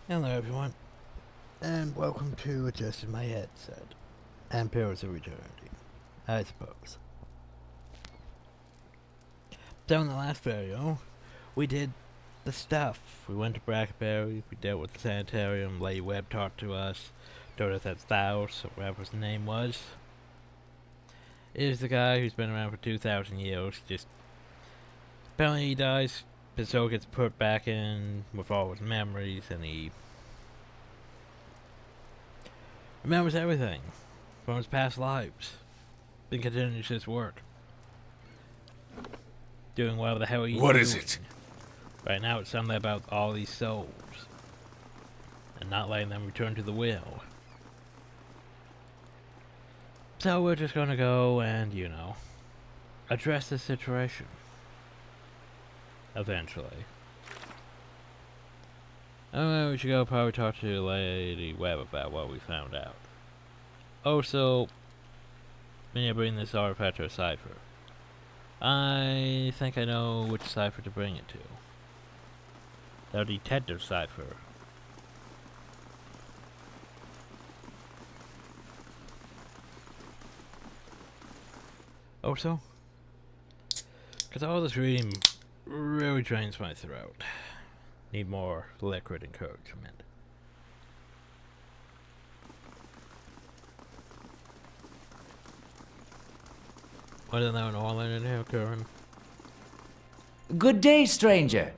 Hello everyone, and welcome to Adjusting My Headset and Pillars of Eternity, I suppose. So in the last video, we did the stuff. We went to Brackenberry, we dealt with the sanitarium, Lady Webb talked to us, told us that Thaus, or whatever his name was, is the guy who's been around for 2,000 years. Just apparently he dies, his soul gets put back in with all his memories, and he remembers everything from his past lives. Then continues his work, doing whatever the hell he's What doing. is it? Right now it's something about all these souls and not letting them return to the will. So we're just gonna go and, address the situation. Eventually. We should go probably talk to Lady Webb about what we found out. Also, we need to bring this artifact to a cipher. I think I know which cipher to bring it to. The detective cipher. Also, because all this reading really drains my throat. Need more liquid encouragement. Wasn't that an all-in in here, Curran? Good day, stranger.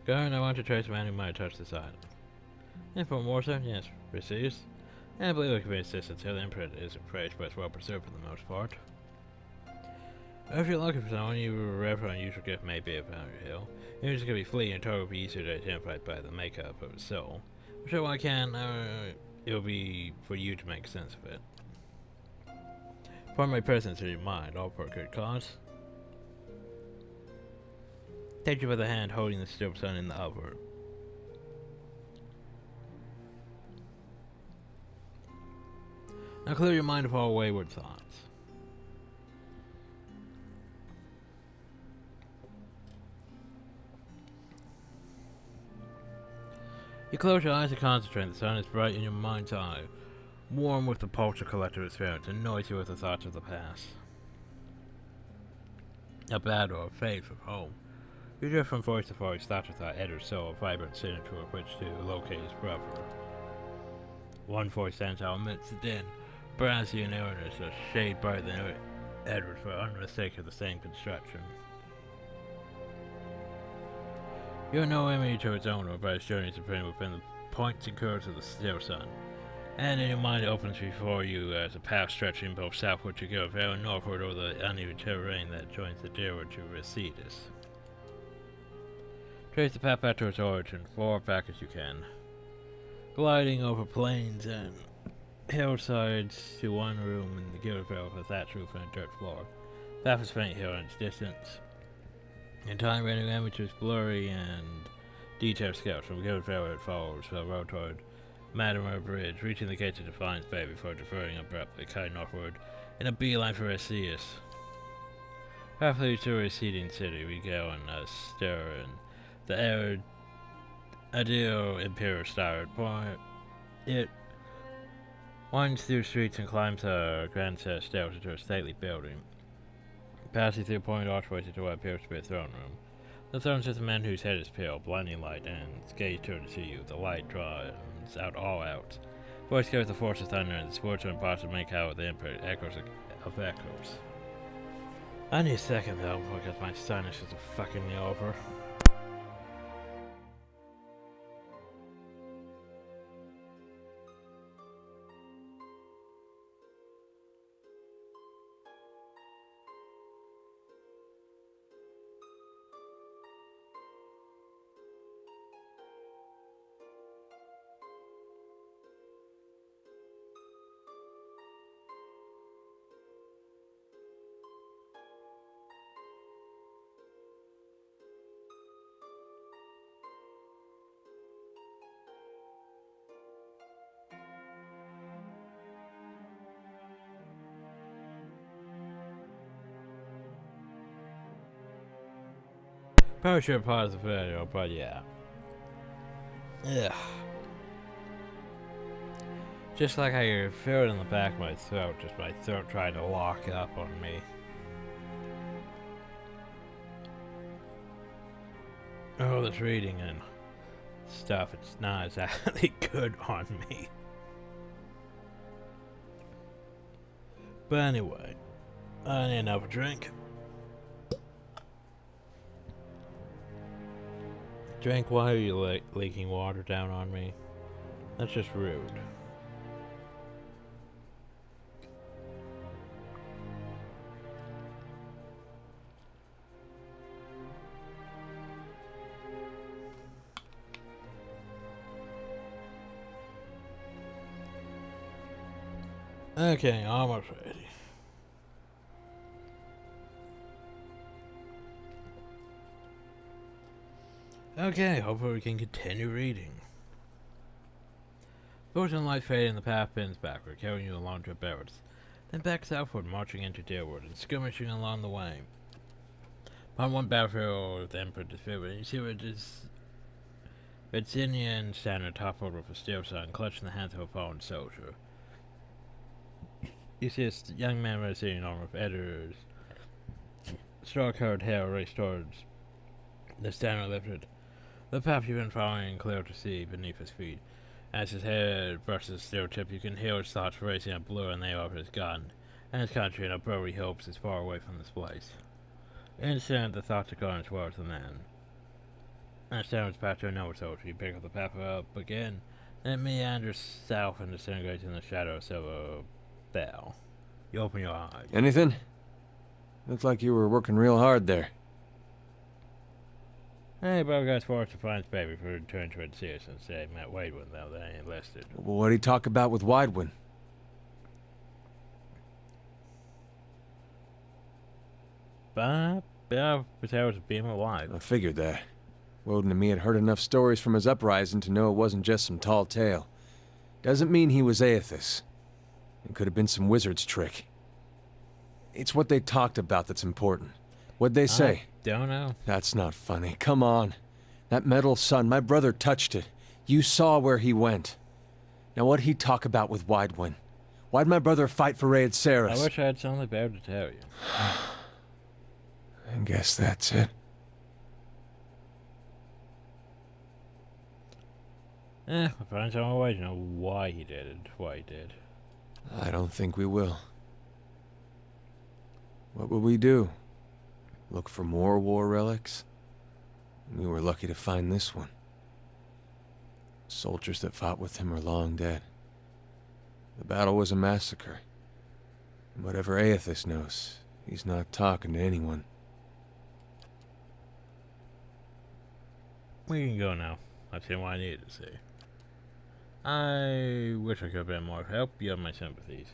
Curran, I want to trace a man who might touch this island. And for more so, yes, receives. And I believe I can be assistance here. The imprint is fresh, but it's well preserved for the most part. If you're looking for someone, you refer an unusual gift may be found your hill. It's going to be fleeting and totally be easier to identify by the makeup of his soul. I'm sure I can, it'll be for you to make sense of it. For my presence in your mind, all for a good cause. Take you by the hand, holding the still sun in the other. Now clear your mind of all wayward thoughts. You close your eyes and concentrate. The sun is bright in your mind's eye, warm with the pulse of collective experience, and noisy with the thoughts of the past. A battle or a fate from home. You drift from voice to voice, thought to thought, enters soul, a vibrant signature of which to locate his brother. One voice stands out amidst the din, brassy and earnest, a shade brighter than Edward's, for unmistakably the same construction. You are no enemy to its owner, but its journey supreme within the points and curves of the still sun. And in your mind it opens before you as a path stretching both southward to Gilvale and northward over the uneven terrain that joins the Deerwood to Resedus. Trace the path back to its origin, far back as you can. Gliding over plains and hillsides to one room in the Gilvale with a thatched roof and a dirt floor. Path is faint here in its distance. In time, rendering images blurry and detailed sketch from Gilvale it follows the road toward Madamer Bridge, reaching the gates of Defiance Bay before diverting abruptly, cutting northward in a beeline for Resedus. Halfway to a receding city, we go on a stir in the arid, ideal imperial style. It winds through streets and climbs a grand set of stairs into a stately building, passing through pointed archways into what appears to be a throne room. The throne sits a man whose head is pale, blinding light, and his gaze turns to you. The light draws out all out. Voice carries the force of thunder, and the sports are impossible to make out with the imprint echoes of echoes. I need a second though, because my sinuses are fucking me over. Probably should have paused the video, but yeah. Ugh. Just like how you feel it in the back of my throat, just my throat trying to lock up on me. Oh, this reading and stuff, it's not exactly good on me. But anyway, I need another drink. Drink, why are you leaking water down on me? That's just rude. Okay, almost ready. Okay, hopefully we can continue reading. Fortune light fading and the path bends backward, carrying you along to Barrett's, then back southward, marching into Deerwood and skirmishing along the way. Upon one battlefield with Emperor disfigured, you see where it is Obsidian standard toppled with a steel sign, clutched in the hands of a fallen soldier. You see a young man with a sitting armor with editors, straw-colored hair raced towards the standard lifted. The path you've been following clear to see beneath his feet. As his head brushes the steel tip, you can hear his thoughts racing a blur in the air of his gun, and his country and a brother he hopes is far away from this place. Instant, the thoughts are going towards the man. As downwards path to another soldier, you pick up the path up again, and it meanders south and disintegrates in the shadow of Silver Bell. You open your eyes. Anything? Looked like you were working real hard there. Hey, Beauregard's forced to find his baby for return to its seer since they met Wadewood, though they enlisted. Well, what'd he talk about with Widewin? But Patel was a beam alive. I figured that. Woden and me had heard enough stories from his uprising to know it wasn't just some tall tale. Doesn't mean he was Aethys. It could have been some wizard's trick. It's what they talked about that's important. What'd they say? Don't know. That's not funny. Come on. That metal sun, my brother touched it. You saw where he went. Now what'd he talk about with Widewin? Why'd my brother fight for Raed Saris? I wish I had something better to tell you. I guess that's it. We'll find some way to know why he did it, why he did. I don't think we will. What would we do? Look for more war relics? We were lucky to find this one. Soldiers that fought with him are long dead. The battle was a massacre. And whatever Aethys knows, he's not talking to anyone. We can go now. I've seen what I needed to see. I wish I could have been more help. You have my sympathies.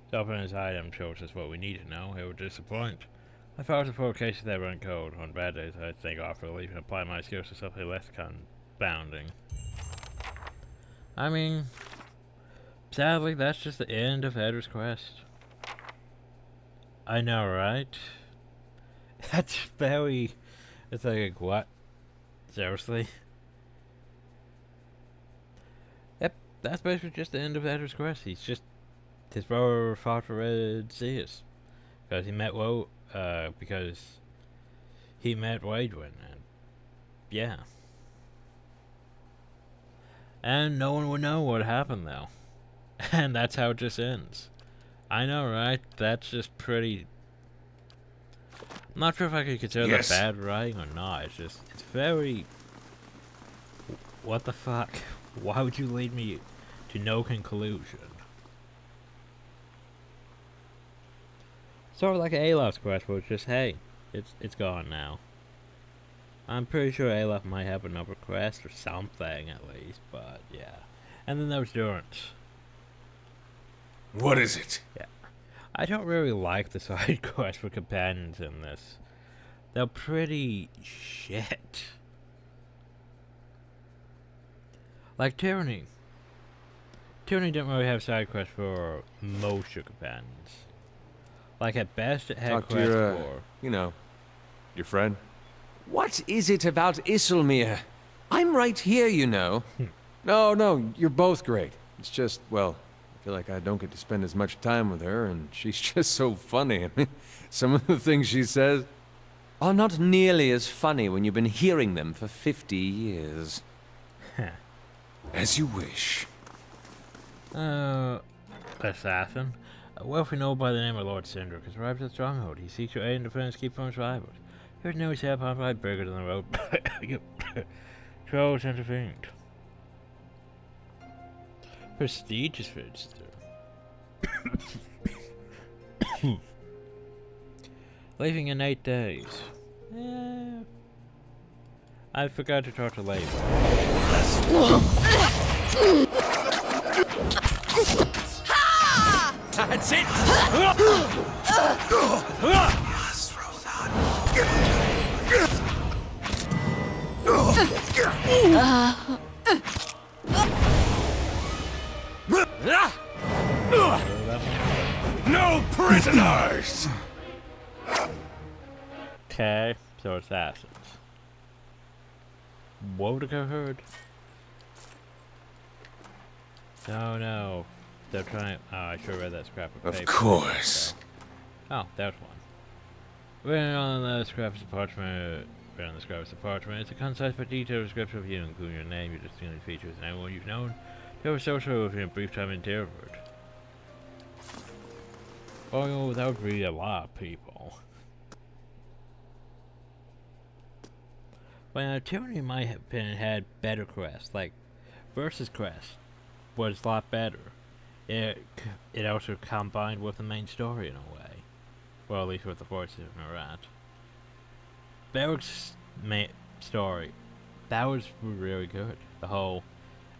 Stopping his item shows us what we need to know. It would disappoint. I thought it for cases that run cold. On bad days, I'd think off relief and apply my skills to something less confounding. I mean, sadly, that's just the end of Edgar's quest. I know, right? That's very... It's like, what? Seriously? Yep, that's basically just the end of Edgar's quest. He's just... His brother fought for Red Zeus. Because he met Wadewood, and... Yeah. And no one would know what happened, though. And that's how it just ends. I know, right? That's just pretty... I'm not sure if I could consider that bad writing or not. It's just... It's very... What the fuck? Why would you lead me to no conclusion? Sort of like Alaf's quest, where it's just, hey, it's gone now. I'm pretty sure Alaf might have another quest or something at least, but yeah. And then there was Durance. What is it? Yeah. I don't really like the side quests for companions in this. They're pretty shit. Like Tyranny. Tyranny didn't really have side quests for most of your companions. Like at best it had Talk to quests your, for... you know, your friend. What is it about Isilmir? I'm right here, you know. No, you're both great. It's just, well, I feel like I don't get to spend as much time with her, and she's just so funny. I mean, some of the things she says are not nearly as funny when you've been hearing them for 50 years. As you wish. Assassin. A wealthy noble by the name of Lord Cindric has arrived at the stronghold. He seeks your aid and defense keep from his rivals. There's no ship on right bigger than the road. Trolls intervened. Prestigious visitor. Leaving in 8 days. I forgot to talk to Labor. That's it! No prisoners! Okay, so assassins. Wodica heard. Oh no. They're trying. Oh, I sure read that scrap of paper. Of course. Oh, there's one. Written on the scrap of parchment. Written on the scrap of parchment. It's a concise but detailed description of you, including your name, your distinguishing features, and everyone you've known. They were social with you in a brief time in Terrorwood. Oh, that would be a lot of people. Well, Tyranny might have had better quests, like Versus Quest was a lot better. It also combined with the main story in a way. Well, at least with the Forces of Marat. Barrick's story, that was really good. The whole,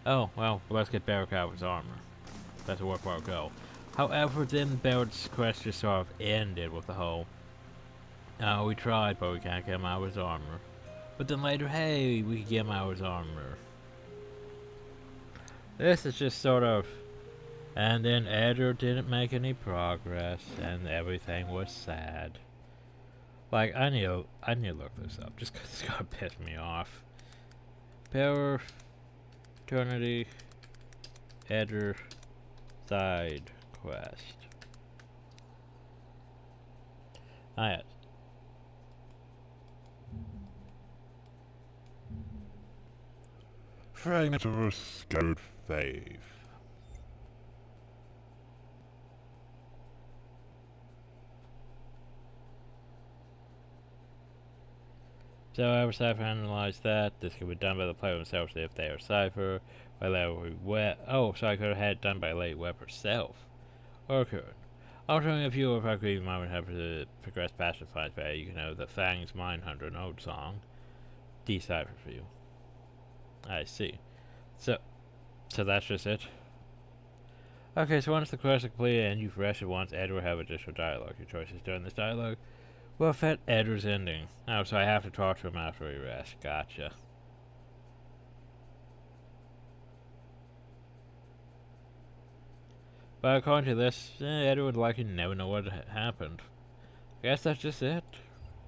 oh, well, let's get Barrick out of his armor. That's a worthwhile goal. However, then Barrett's quest just sort of ended with the whole, oh, we tried, but we can't get him out of his armor. But then later, hey, we can get him out of his armor. This is just sort of, and then Edgar didn't make any progress, and everything was sad. Like, I need to look this up, just 'cause it's gonna piss me off. Power, Eternity, Edgar, side quest. Ah, yes. Fragment of a scattered faith. So, our cipher analyzed that. This can be done by the player themselves if they are cipher. By Lady Web. Oh, so I could have had it done by Lady Web herself. Or could. Altering a few of our grieving might have to progress past the fight by you can have the Fangs Mindhunter an old song. Decipher for you. I see. So that's just it? Okay, so once the quest is completed and you've rested once, Ed will have additional dialogue. Your choices during this dialogue will affect Edward's ending. Oh, so I have to talk to him after we rest. Gotcha. But according to this, Edward would likely never know what happened. I guess that's just it.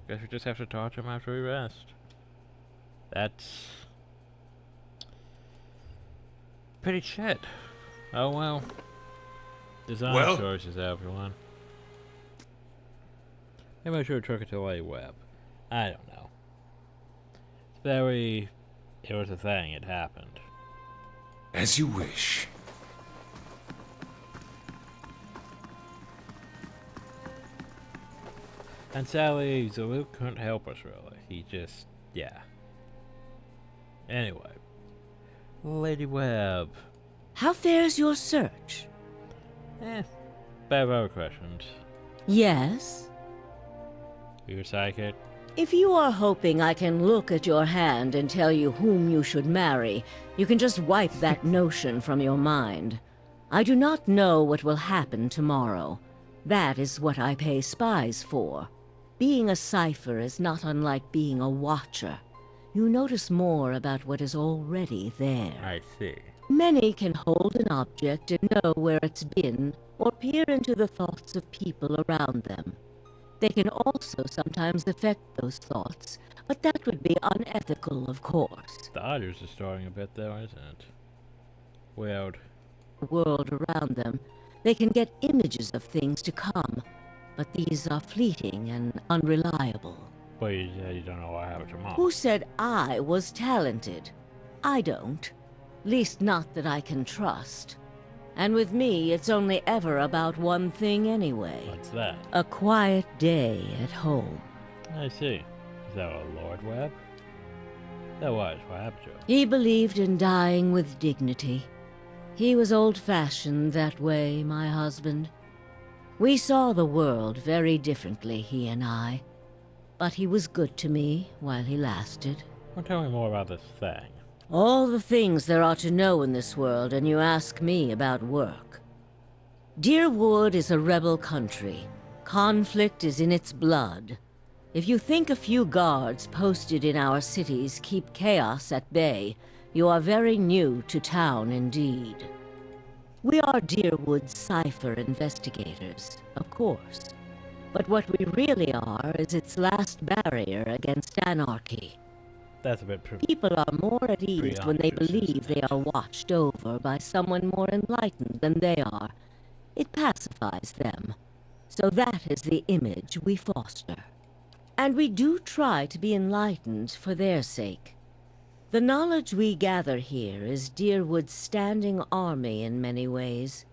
Guess we just have to talk to him after we rest. That's pretty shit. Oh well. Design choices, everyone. Maybe I should have took it to Lady Web. I don't know. It was a thing, it happened. As you wish. And sadly, Zaluk couldn't help us really. He just, yeah. Anyway. Lady Web. How fares your search? Bad other questions. Yes? You're psychic? If you are hoping I can look at your hand and tell you whom you should marry, you can just wipe that notion from your mind. I do not know what will happen tomorrow. That is what I pay spies for. Being a cipher is not unlike being a watcher. You notice more about what is already there. I see. Many can hold an object and know where it's been, or peer into the thoughts of people around them. They can also sometimes affect those thoughts, but that would be unethical, of course. The audio is distorting a bit though, isn't it? Weird. The world around them. They can get images of things to come, but these are fleeting and unreliable. But you don't know what happened to Mom. Who said I was talented? I don't. Least not that I can trust. And with me, it's only ever about one thing anyway. What's that? A quiet day at home. I see. Is that a Lord Webb? That was. What happened to him? He believed in dying with dignity. He was old-fashioned that way, my husband. We saw the world very differently, he and I. But he was good to me while he lasted. Well, tell me more about this thing. All the things there are to know in this world, and you ask me about work. Deerwood is a rebel country. Conflict is in its blood. If you think a few guards posted in our cities keep chaos at bay, you are very new to town indeed. We are Deerwood's cipher investigators, of course. But what we really are is its last barrier against anarchy. That's a bit People are more at ease when they believe they are watched over by someone more enlightened than they are. It pacifies them. So that is the image we foster. And we do try to be enlightened for their sake. The knowledge we gather here is Deerwood's standing army in many ways.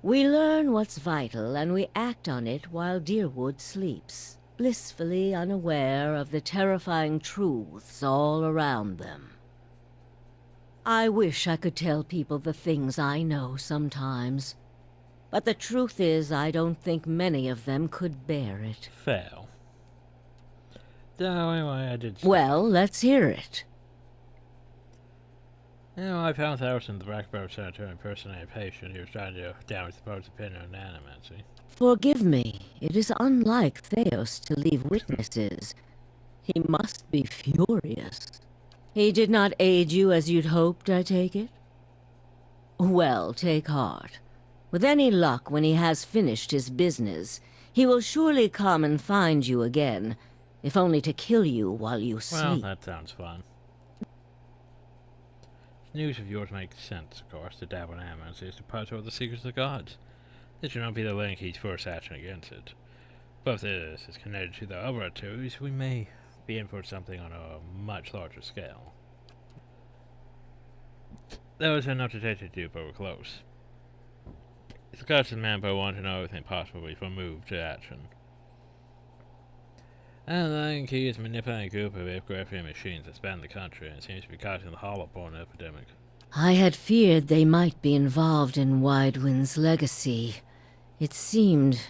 We learn what's vital and we act on it while Deerwood sleeps, blissfully unaware of the terrifying truths all around them. I wish I could tell people the things I know sometimes. But the truth is, I don't think many of them could bear it. Fail. So anyway, I did. Well, let's hear it. You know, I found Theos in the Blackbird Center impersonating a patient who was trying to damage the Pope's opinion on animancy. Forgive me. It is unlike Theos to leave witnesses. He must be furious. He did not aid you as you'd hoped, I take it? Well, take heart. With any luck, when he has finished his business, he will surely come and find you again, if only to kill you while you sleep. Well, that sounds fun. News of yours makes sense, of course. To dabble in animancy is to puzzle the secrets of the gods. This should not be the link he's first action against it. But if this is connected to the other two, we may be in for something on a much larger scale. That was enough to take you to, but we're close. The gods and Mambo want to know everything possible before move to action. And the Lion Key is manipulating a group of aircraft machines that span the country and seems to be causing the hollow-born epidemic. I had feared they might be involved in Widewind's legacy. It seemed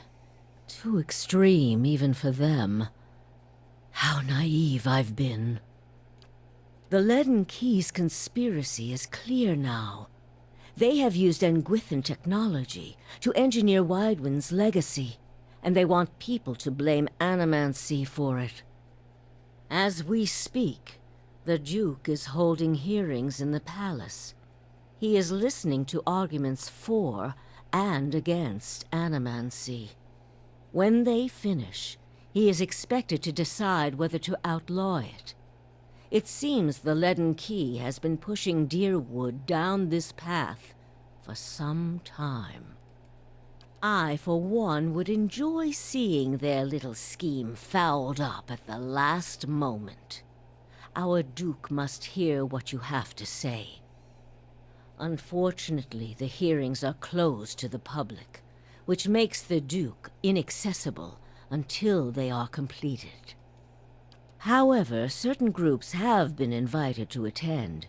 too extreme even for them. How naive I've been. The Leaden Key's conspiracy is clear now. They have used Engwithan technology to engineer Widewind's legacy, and they want people to blame animancy for it. As we speak, the Duke is holding hearings in the palace. He is listening to arguments for and against animancy. When they finish, he is expected to decide whether to outlaw it. It seems the Leaden Key has been pushing Deerwood down this path for some time. I, for one, would enjoy seeing their little scheme fouled up at the last moment. Our Duke must hear what you have to say. Unfortunately, the hearings are closed to the public, which makes the Duke inaccessible until they are completed. However, certain groups have been invited to attend.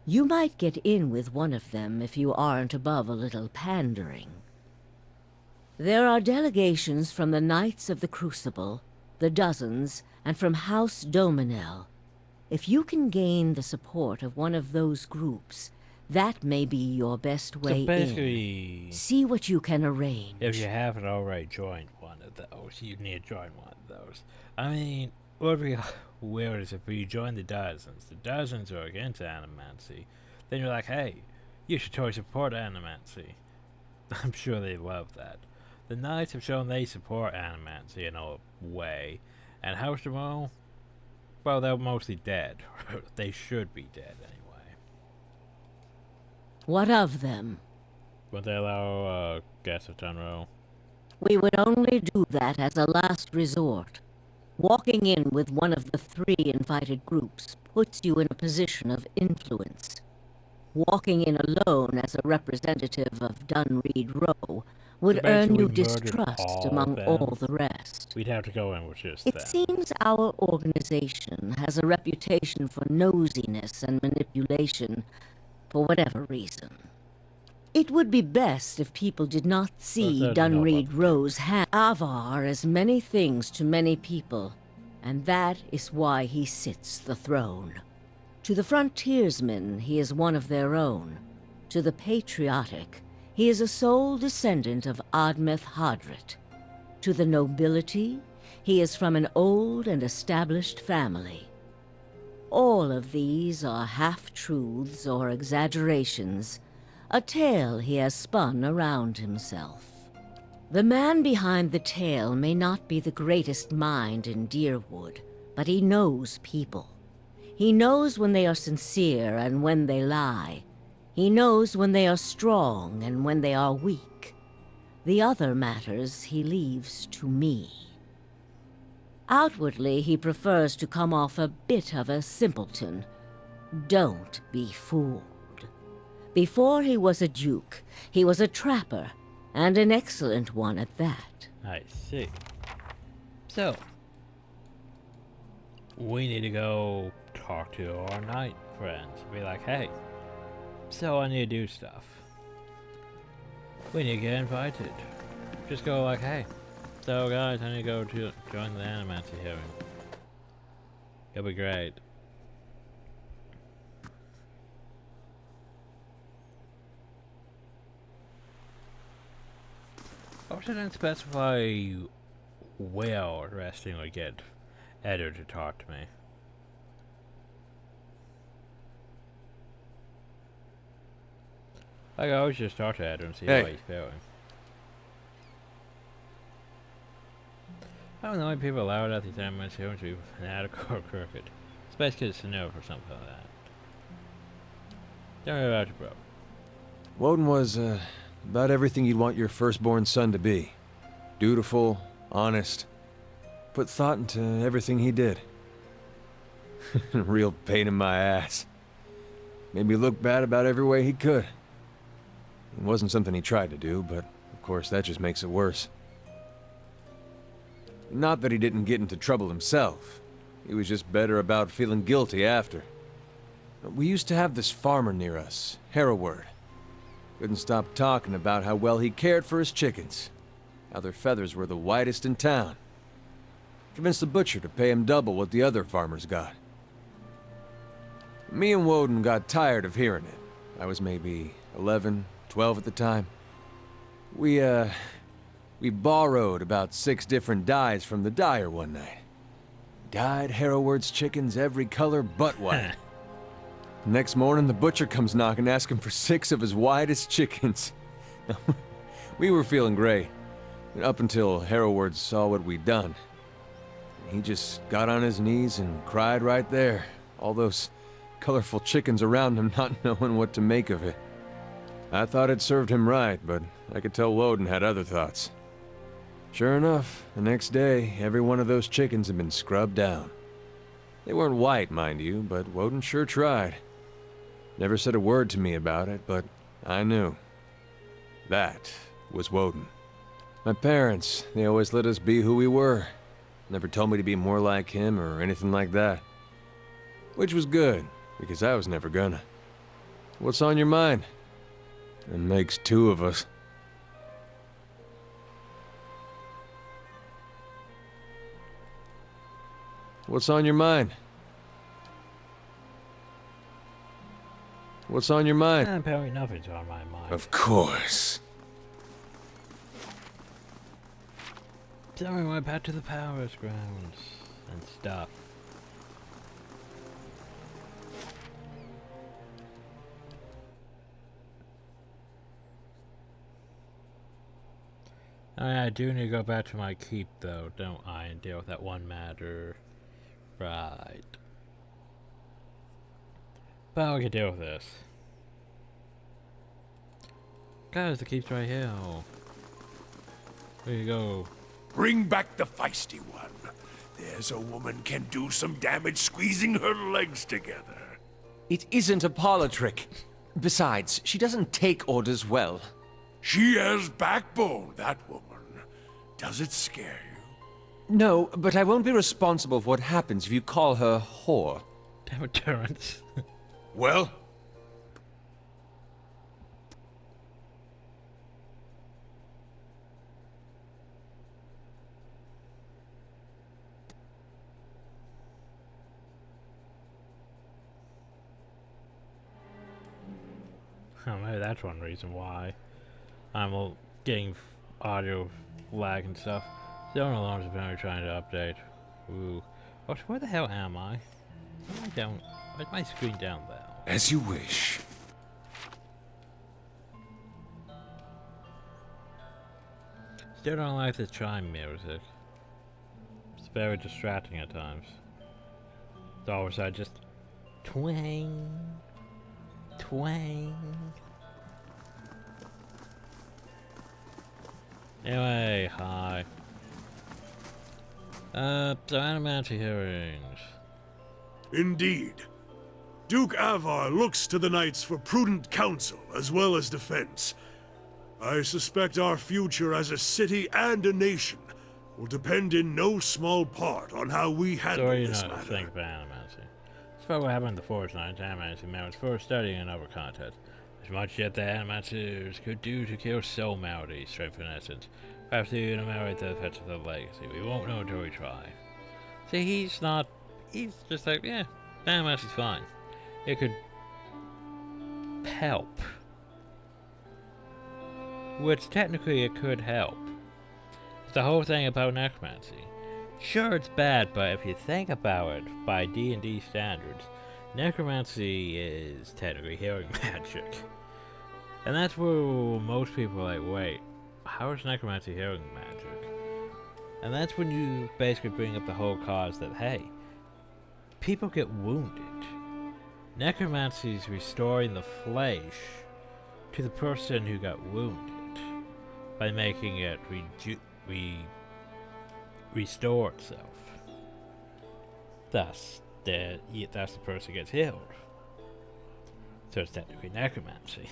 You might get in with one of them if you aren't above a little pandering. There are delegations from the Knights of the Crucible, the Dozens, and from House Dominel. If you can gain the support of one of those groups, that may be your best way So basically, in. See what you can arrange. if you haven't already joined one of those, you need to join one of those. I mean, what would be weird is if you join the Dozens are against animancy, then you're like, hey, you should totally support animancy. I'm sure they love that. The Knights have shown they support animancy in a way, and House Jamal, well, they're mostly dead. They should be dead anyway. What of them? Would they allow guests of Dunrow? We would only do that as a last resort. Walking in with one of the 3 invited groups puts you in a position of influence. Walking in alone as a representative of Dunreed Row would So earn you basically murdered distrust all among them? all the rest. We'd have to go in with just It them. seems our organization has a reputation for nosiness and manipulation for whatever reason. It would be best if people did not see there's no Dunreed problem. Row's hand. Avar is many things to many people, and that is why he sits the throne. To the frontiersmen, he is one of their own. To the patriotic, he is a sole descendant of Admeth Hadrit. To the nobility, he is from an old and established family. All of these are half-truths or exaggerations, a tale he has spun around himself. The man behind the tale may not be the greatest mind in Deerwood, but he knows people. He knows when they are sincere and when they lie. He knows when they are strong and when they are weak. The other matters he leaves to me. Outwardly, he prefers to come off a bit of a simpleton. Don't be fooled. Before he was a duke, he was a trapper, and an excellent one at that. I see. So, we need to go talk to our knight friends. Be like, hey, so I need to do stuff. We need to get invited. Just go like, hey, so guys, I need to go to join the Animancy hearing. It'll be great. Also didn't specify where resting would get Edward to talk to me. I could always just talk to Edward and see how he's feeling. I don't know why people allow it at these animals hearings to be fanatical or crooked. It's best because it's a no for something like that. Tell me about you, bro. Woden was, about everything you'd want your firstborn son to be. Dutiful, honest, put thought into everything he did. Real pain in my ass. Made me look bad about every way he could. It wasn't something he tried to do, but of course that just makes it worse. Not that he didn't get into trouble himself. He was just better about feeling guilty after. We used to have this farmer near us, Hereward. Couldn't stop talking about how well he cared for his chickens. How their feathers were the whitest in town. Convinced the butcher to pay him double what the other farmers got. Me and Woden got tired of hearing it. I was maybe 11, 12 at the time. We borrowed about 6 different dyes from the dyer one night. Dyed Hereward's chickens every color but white. Next morning, the butcher comes knocking, asking for 6 of his whitest chickens. We were feeling great, up until Hereward saw what we'd done. He just got on his knees and cried right there, all those colorful chickens around him not knowing what to make of it. I thought it served him right, but I could tell Woden had other thoughts. Sure enough, the next day, every one of those chickens had been scrubbed down. They weren't white, mind you, but Woden sure tried. Never said a word to me about it, but I knew. That was Woden. My parents, they always let us be who we were. Never told me to be more like him or anything like that. Which was good, because I was never gonna. What's on your mind? It makes 2 of us. What's on your mind? What's on your mind? Apparently nothing's on my mind. Of course. Tell me why back to the Palace grounds and stuff. I do need to go back to my keep though, don't I, and deal with that one matter. Right. But we can deal with this. Guys, the keep's right here. There you go. Bring back the feisty one. There's a woman can do some damage squeezing her legs together. It isn't a parlor trick. Besides, she doesn't take orders well. She has backbone, that woman. Does it scare you? No, but I won't be responsible for what happens if you call her whore. Damn it, Terrence. Well? Oh, maybe that's one reason why I'm getting audio lag and stuff. Still no longer been trying to update. Ooh. Oh, where the hell am I? Why am I down? Why is my screen down there? As you wish. Still don't like the chime music. It's very distracting at times. It's always just twang, twang. Anyway, hi. So animatic hearings. Indeed. Duke Avar looks to the knights for prudent counsel as well as defense. I suspect our future as a city and a nation will depend in no small part on how we handle Sorry, this not matter. think about animacy. It's about what happened in the Forest Knights animacy man was first studying another contest. As much yet the animators could do to kill soul malady, strength and essence. Perhaps to enumerate the effects of the legacy. We won't know until we try. See, he's just like, yeah, animacy's fine. It could help. Which technically it could help. It's the whole thing about necromancy. Sure, it's bad, but if you think about it, by D&D standards, necromancy is technically healing magic. And that's where most people are like, wait, how is necromancy healing magic? And that's when you basically bring up the whole cause that, hey, people get wounded. Necromancy is restoring the flesh to the person who got wounded by making it restore itself. Thus, the person gets healed. So it's technically necromancy.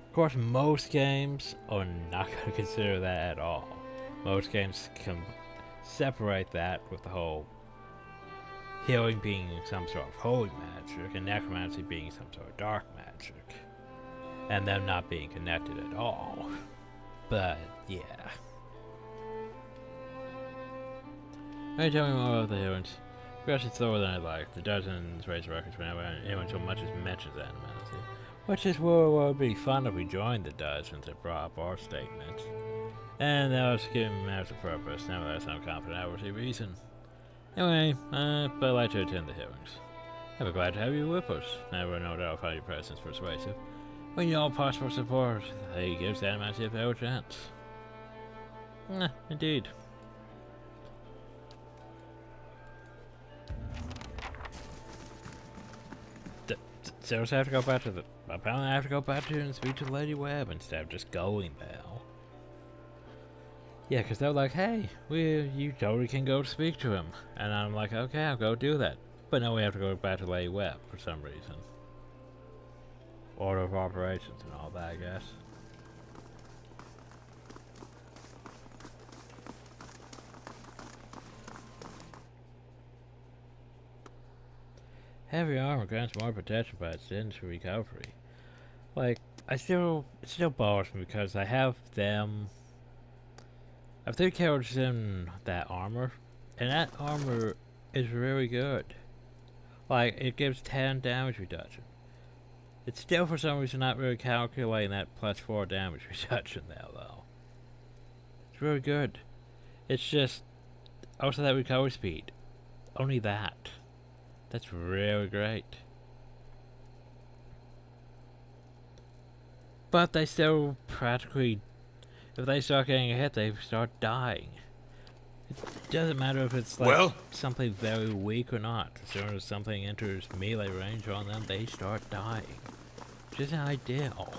Of course, most games are not going to consider that at all. Most games can separate that with the whole healing being some sort of holy magic and necromancy being some sort of dark magic. And them not being connected at all. But, yeah. Alright, tell me more about the healings. Progress is slower than I'd like. The dozens raise records whenever anyone so much as mentions animacy. Which is what would be fun if we joined the dozens and brought up our statement. And that was giving matters of purpose. Nevertheless, I'm confident I will see reason. Anyway, but I'd like to attend the hearings. I'd be glad to have you with us. Never no doubt I'll find your presence persuasive. When you all possible support, he gives the animacy a fair chance. Indeed. Seriously, I have to go back to the... Apparently I have to go back to and speak to Lady Webb instead of just going there. Yeah, because they're like, hey, you totally can go speak to him. And I'm like, okay, I'll go do that. But now we have to go back to Lady Webb for some reason. Order of operations and all that, I guess. Heavy armor grants more protection but extends to recovery. Like, it still bothers me because I have them. I have 3 characters in that armor, and that armor is really good. Like, it gives 10 damage reduction. It's still for some reason not really calculating that plus 4 damage reduction there though. It's really good. It's just also that recovery speed. Only that. That's really great. But they still practically, if they start getting a hit, they start dying. It doesn't matter if it's like something very weak or not. As soon as something enters melee range on them, they start dying. which isn't ideal.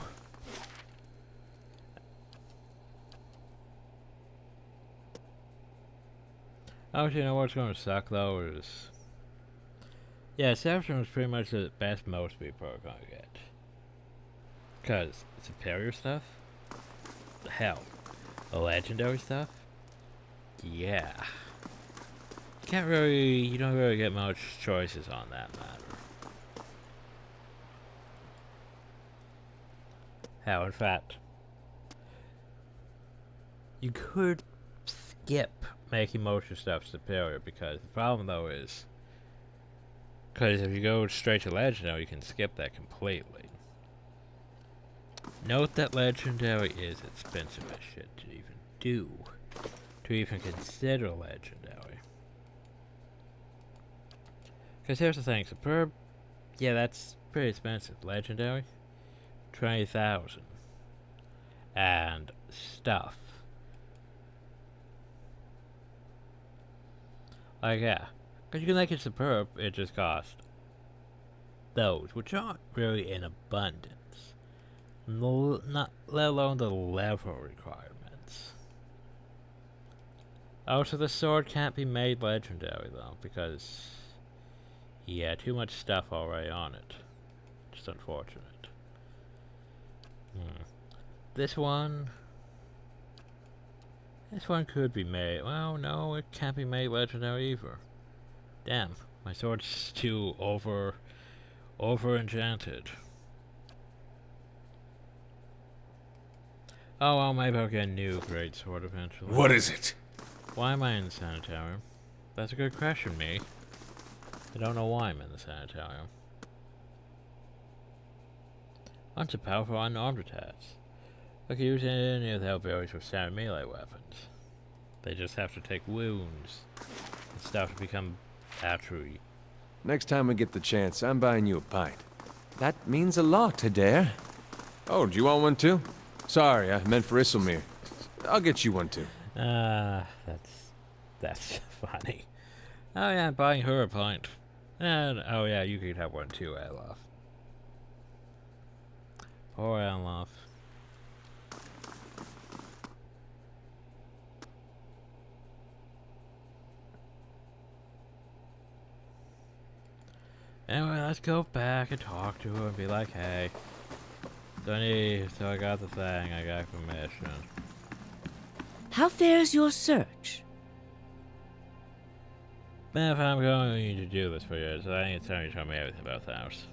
Oh, you know what's going to suck though is, yeah, Deception is pretty much the best most people are going to get. Cause superior stuff, hell, the legendary stuff, yeah. You don't really get much choices on that matter. Hell, in fact, you could skip making most of your stuff superior, because the problem though is, because if you go straight to legendary, you can skip that completely. Note that legendary is expensive as shit to even do, to even consider legendary. Because here's the thing, superb, yeah, that's pretty expensive. Legendary, 20,000, and stuff. Like, yeah, because you can make it superb, it just costs those, which aren't really in abundance. Not let alone the level requirements. Also, the sword can't be made legendary though, because yeah, too much stuff already on it. Just unfortunate. This one could be made. Well, no, it can't be made legendary either. Damn, my sword's too over enchanted. Oh well, maybe I'll get a new great sword eventually. What is it? Why am I in the sanitarium? That's a good question, me. I don't know why I'm in the sanitarium. Bunch of powerful unarmed attacks. I can use any of the abilities with standard melee weapons. They just have to take wounds and stuff to become actually. Next time we get the chance, I'm buying you a pint. That means a lot, Adair. Oh, do you want one too? Sorry, I meant for Isselmere. I'll get you one too. That's funny. Oh yeah, I'm buying her a pint. And oh yeah, you could have one too, Alof. Poor Alof. Anyway, let's go back and talk to her and be like, hey, so I got the thing, I got permission. How fares your search? Man, if I'm going to do this for you, so I think it's time you tell me everything about the house.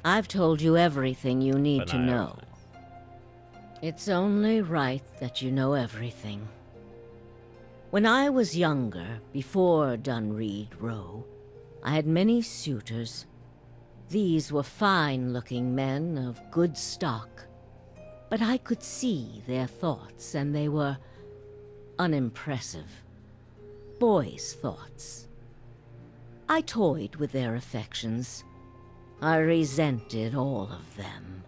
I've told you everything you need But to not know. everything. It's only right that you know everything. When I was younger, before Dunreed Row, I had many suitors. These were fine-looking men of good stock, but I could see their thoughts, and they were unimpressive. Boys' thoughts. I toyed with their affections. I resented all of them.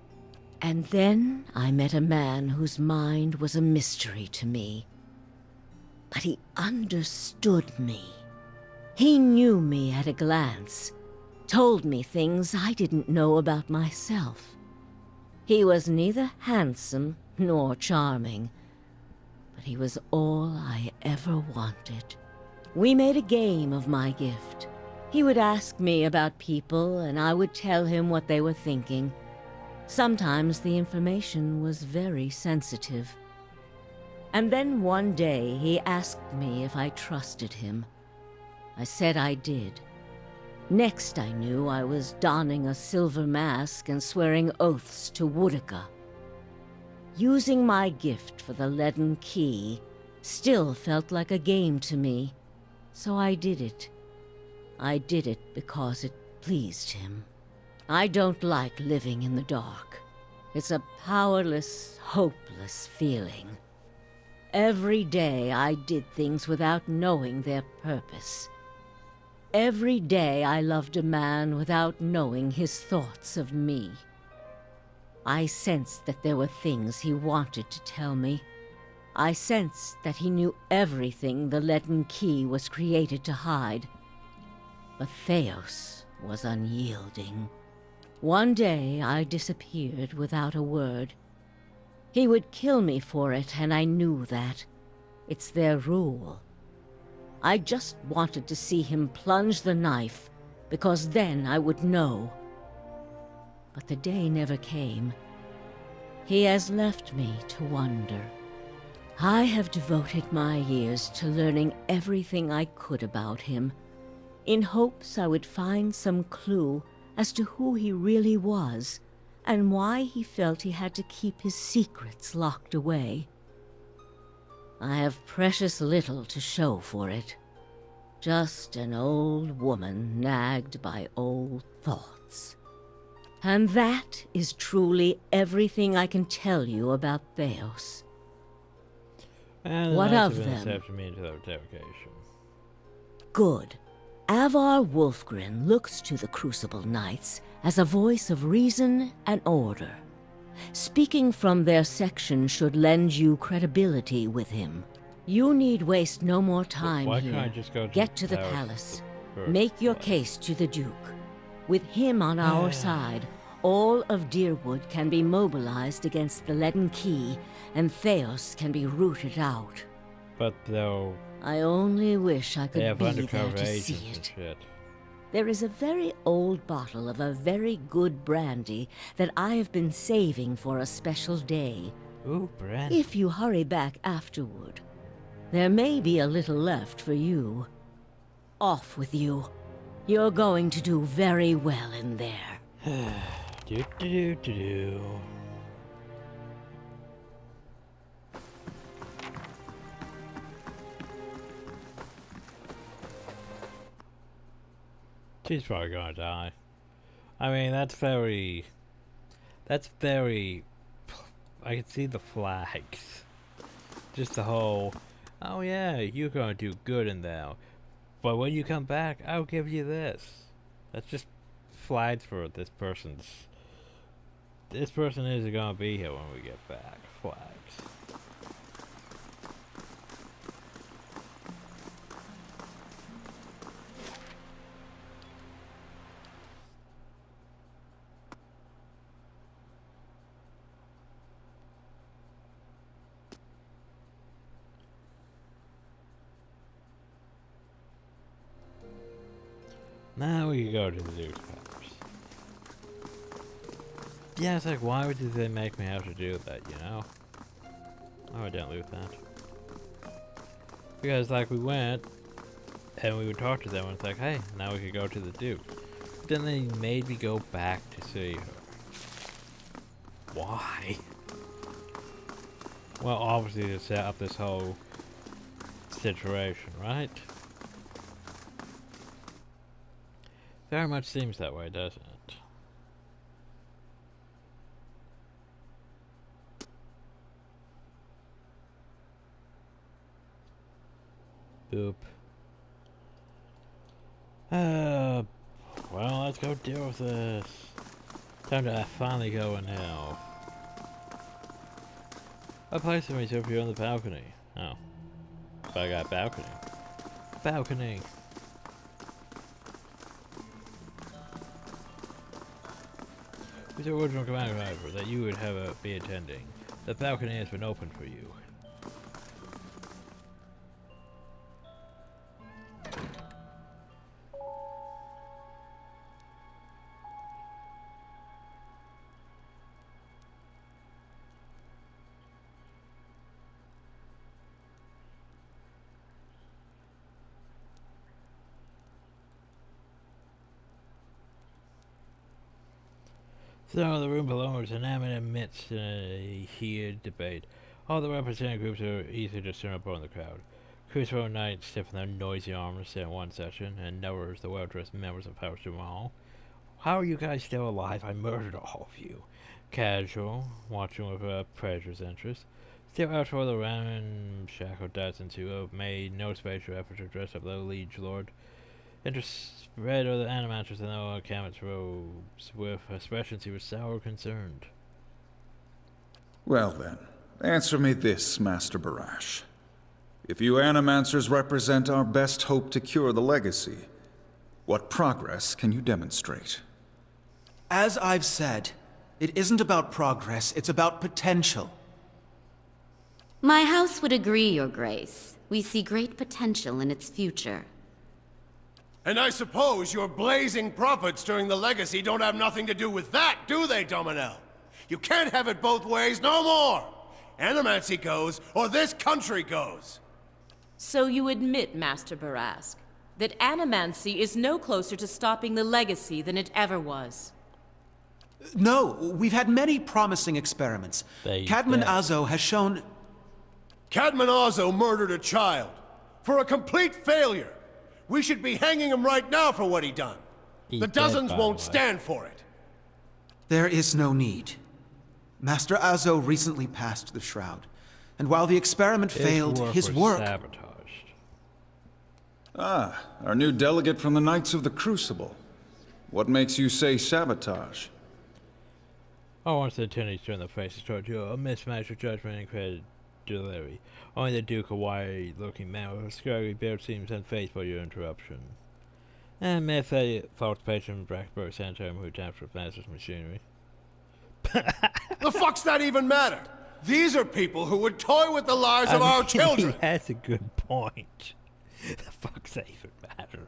And then I met a man whose mind was a mystery to me. But he understood me. He knew me at a glance, told me things I didn't know about myself. He was neither handsome nor charming, but he was all I ever wanted. We made a game of my gift. He would ask me about people, and I would tell him what they were thinking. Sometimes the information was very sensitive. And then one day he asked me if I trusted him. I said I did. Next I knew I was donning a silver mask and swearing oaths to Woodica. Using my gift for the leaden key still felt like a game to me, so I did it. I did it because it pleased him. I don't like living in the dark. It's a powerless, hopeless feeling. Every day I did things without knowing their purpose. Every day I loved a man without knowing his thoughts of me. I sensed that there were things he wanted to tell me. I sensed that he knew everything the leaden key was created to hide. But Theos was unyielding. One day I disappeared without a word. He would kill me for it, and I knew that. It's their rule. I just wanted to see him plunge the knife, because then I would know. But the day never came. He has left me to wonder. I have devoted my years to learning everything I could about him, in hopes I would find some clue as to who he really was, and why he felt he had to keep his secrets locked away. I have precious little to show for it. Just an old woman nagged by old thoughts. And that is truly everything I can tell you about Theos. And What the of knights have been them? accepted me into their interrogation. Good. Avar Wolfgren looks to the Crucible Knights as a voice of reason and order. Speaking from their section should lend you credibility with him. You need waste no more time Why here. can't I just go to Get the to the palace palace. first Make your place? case to the Duke. With him on our side, all of Deerwood can be mobilized against the Leaden Key, and Theos can be rooted out. But they'll... I only wish I They could have be there undercover to agents see and it. shit. There is a very old bottle of a very good brandy that I have been saving for a special day. Ooh, brandy. If you hurry back afterward, there may be a little left for you. Off with you. You're going to do very well in there. Do. She's probably gonna die. I mean, that's very... I can see the flags. Just the whole, oh yeah, you're gonna do good in there. But when you come back, I'll give you this. That's just flags for this person's... This person isn't gonna be here when we get back. Flags. Now we can go to the Duke's Palace. Yeah, it's like, why would they make me have to do that, you know? Oh, I didn't loot that. Because, like, we went, and we would talk to them, and it's like, hey, now we could go to the Duke. Then they made me go back to see her. Why? Well, obviously to set up this whole situation, right? Very much seems that way, doesn't it? Boop. Well, let's go deal with this. Time to finally go in now. A place for me to appear on the balcony. Oh. But I got balcony. Balcony! With your original command, however, that you would have be attending. The balcony has been opened for you. So the room below is enamored amidst a heated debate. All the represented groups are easily discernible in the crowd. Crucible knights stiffen their noisy armors in one section, and knowers the well-dressed members of House Jamal. How are you guys still alive? I murdered all of you. Casual, watching with pleasure's interest. Still out for the ramshackle dozens who have made no special effort to dress up the liege lord. Interspread are the animators in their camet's robes, with expressions he was sour concerned. Well then, answer me this, Master Barash. If you animancers represent our best hope to cure the legacy, what progress can you demonstrate? As I've said, it isn't about progress, it's about potential. My house would agree, Your Grace. We see great potential in its future. And I suppose your blazing profits during the legacy don't have nothing to do with that, do they, Dominel? You can't have it both ways no more! Animancy goes, or this country goes! So you admit, Master Barask, that Animancy is no closer to stopping the legacy than it ever was? No, we've had many promising experiments. Cadman Azo has shown... Cadman Azo murdered a child. For a complete failure. We should be hanging him right now for what he done. The dozens won't stand for it. There is no need. Master Azo recently passed the Shroud, and while the experiment failed, his work... sabotaged. Ah, our new delegate from the Knights of the Crucible. What makes you say sabotage? Oh, once the attorneys turn their faces toward you, a mismatch of judgment and credibility. Only the Duke, a wide-looking man with a scurvy beard, seems unfazed by your interruption. And may I say, false patron Blackbird Santorum who attempts to advance his machinery. The fuck's that even matter? These are people who would toy with the lives of our children! He has a good point. The fuck's that even matter?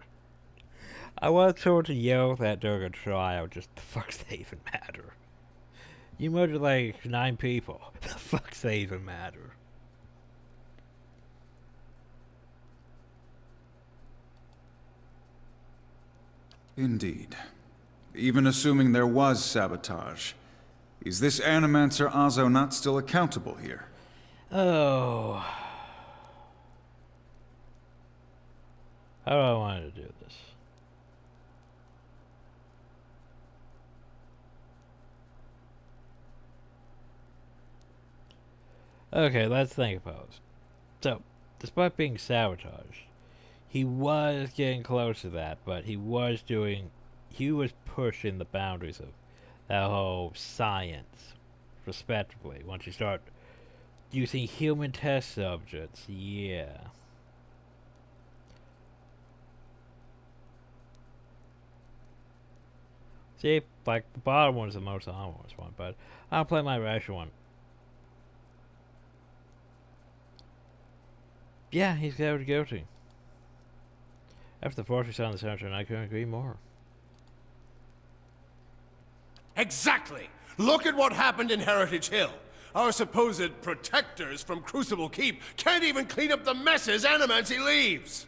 I was told to yell that during a trial, just the fuck's that even matter? You murdered like 9 people. The fuck's that even matter? Indeed. Even assuming there was sabotage, is this Animancer Azo not still accountable here? Oh. How do I want to do this? Okay, let's think about this. So, despite being sabotaged, he was getting close to that, but he was pushing the boundaries of that whole science, respectively. Once you start using human test subjects, yeah. See, like, the bottom one is the most ominous one, but I'll play my rational one. Yeah, he's guilty. After the fortress on the center, I couldn't agree more. Exactly! Look at what happened in Heritage Hill. Our supposed protectors from Crucible Keep can't even clean up the messes Animancy leaves!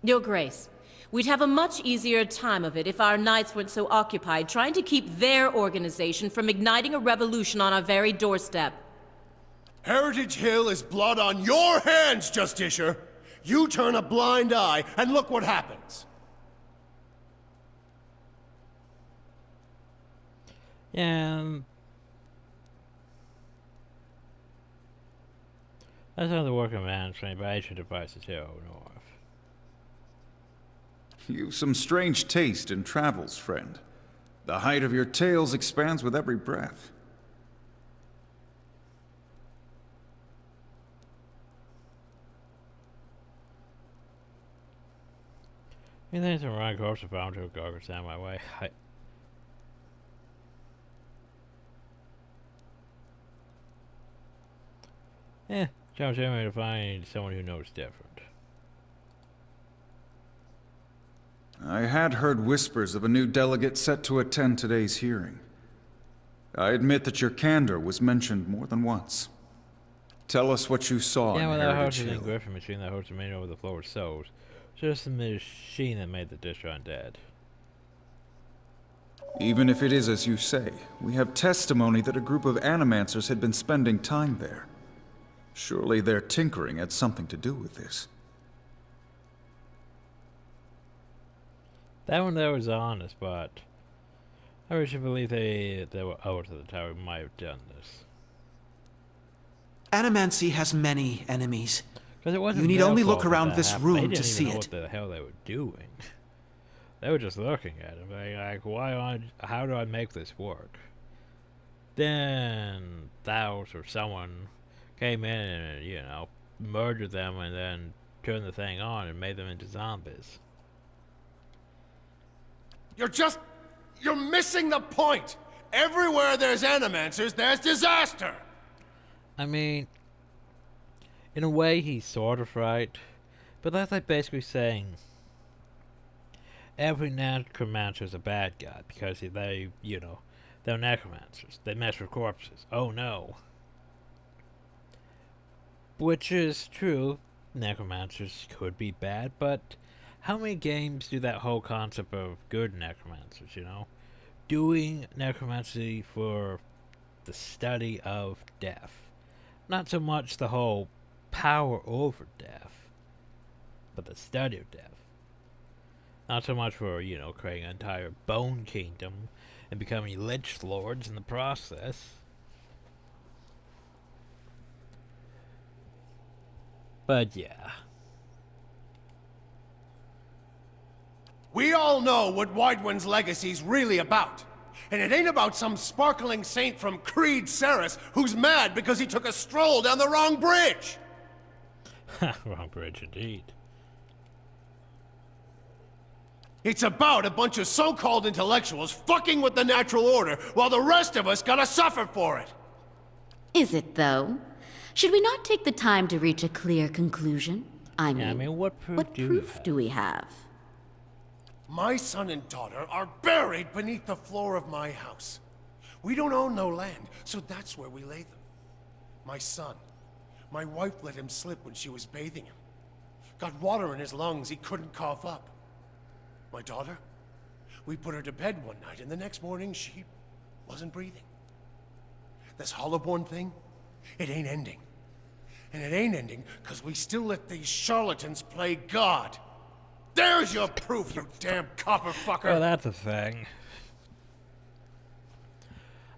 Your Grace, we'd have a much easier time of it if our knights weren't so occupied trying to keep their organization from igniting a revolution on our very doorstep. Heritage Hill is blood on your hands, Justiciar! You turn a blind eye, and look what happens! Yeah, that's how the working man trained by ancient devices here north. You've some strange taste in travels, friend. The height of your tales expands with every breath. You think some wrong corpse are bound to go down my way? Challenge me to find someone who knows different. I had heard whispers of a new delegate set to attend today's hearing. I admit that your candor was mentioned more than once. Tell us what you saw in Heritage Hill. Yeah, well, that Griffin machine that holds the main over the floor of souls. Just the machine that made the Distro undead. Even if it is as you say, we have testimony that a group of Animancers had been spending time there. Surely their tinkering had something to do with this. That one there was honest, but I wish you believe they were over to the tower who might have done this. Animancy has many enemies. It wasn't you need only look fault around that this happened. room to see know it. What the hell they were doing? They were just looking at it, like, how do I make this work? Then Thaus or someone came in and, you know, murdered them and then turned the thing on and made them into zombies. You're just You're missing the point! Everywhere there's animancers, there's disaster! I mean, in a way, he's sort of right. But that's like basically saying every necromancer's a bad guy because they, you know, they're necromancers. They mess with corpses. Oh no. Which is true. Necromancers could be bad, but how many games do that whole concept of good necromancers, you know? Doing necromancy for the study of death. Not so much the whole power over death, but the study of death. Not so much for, you know, creating an entire bone kingdom and becoming lich lords in the process. But yeah. We all know what Widewind's legacy's really about. And it ain't about some sparkling saint from Creed Ceres who's mad because he took a stroll down the wrong bridge! Wrong bridge indeed. It's about a bunch of so-called intellectuals fucking with the natural order while the rest of us gotta suffer for it! Is it, though? Should we not take the time to reach a clear conclusion? I mean, what proof do we have? My son and daughter are buried beneath the floor of my house. We don't own no land, so that's where we lay them. My son, my wife let him slip when she was bathing him. Got water in his lungs he couldn't cough up. My daughter, we put her to bed one night, and the next morning she wasn't breathing. This Hollowborn thing, it ain't ending. And it ain't ending because we still let these charlatans play God. There's your proof, you damn copper fucker! Oh, that's a thing.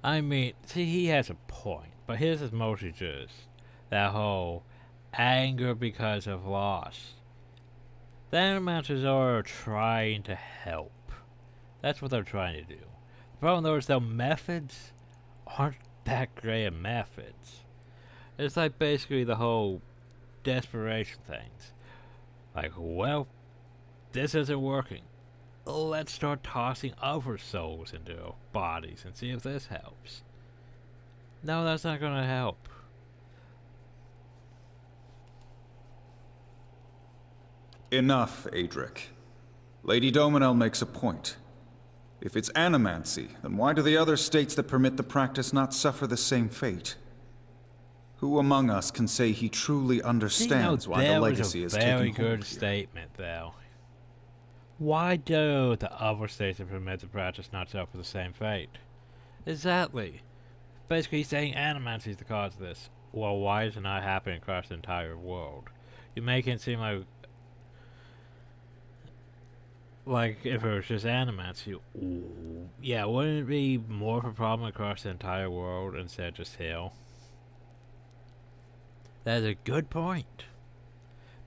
I mean, see, he has a point, but his is mostly just that whole anger because of loss. The animators are trying to help. That's what they're trying to do. The problem though is their methods aren't that great of methods. It's like basically the whole desperation things. Like, well, this isn't working. Let's start tossing other souls into bodies and see if this helps. No, that's not gonna help. Enough, Adric. Lady Dominel makes a point. If it's animancy, then why do the other states that permit the practice not suffer the same fate? Who among us can say he truly understands why the legacy is taking hold here? Very good statement, though. Why do the other states that permit the practice not suffer the same fate? Exactly. Basically saying animancy is the cause of this. Well, why is it not happening across the entire world? You make it seem like if it was just animancy, yeah, wouldn't it be more of a problem across the entire world instead of just here? That is a good point.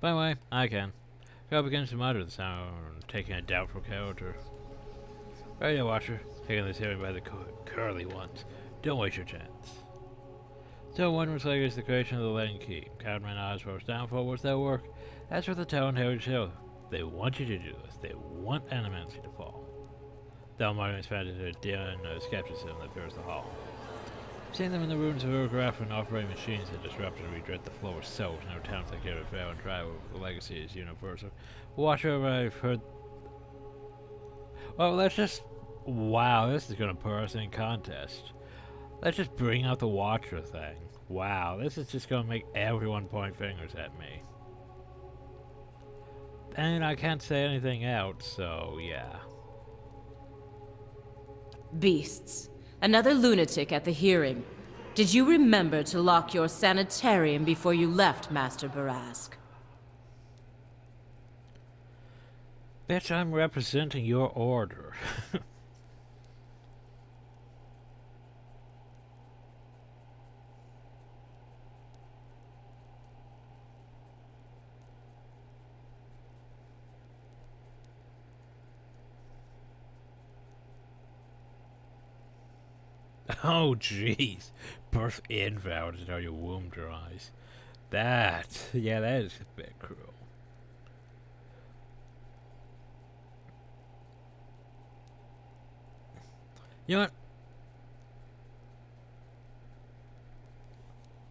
By the way, I can. Go up against some other sound, taking a doubtful character. Radio Watcher, taking this hearing by the curly ones. Don't waste your chance. So one was like is the creation of the Lane Key. Cadman Oswald's downfall was their work. That's what the Talon Heritage Hill. They want you to do this. They want animancy to fall. Dalmartin is found into a den of skepticism that fills the hall. Seeing them in the ruins of Urgraf and operating machines that disrupt and redress the flow of souls in our towns like Fail and Trial, the legacy is universal. Watch over, I've heard. Well, let's just. Wow, this is gonna put us in contest. Let's just bring out the Watcher thing. Wow, this is just gonna make everyone point fingers at me. And I can't say anything else, so yeah. Beasts. Another lunatic at the hearing. Did you remember to lock your sanitarium before you left, Master Barask? Bitch, I'm representing your order. Oh, jeez. Birth invalid until your womb dries. That is a bit cruel. You know what?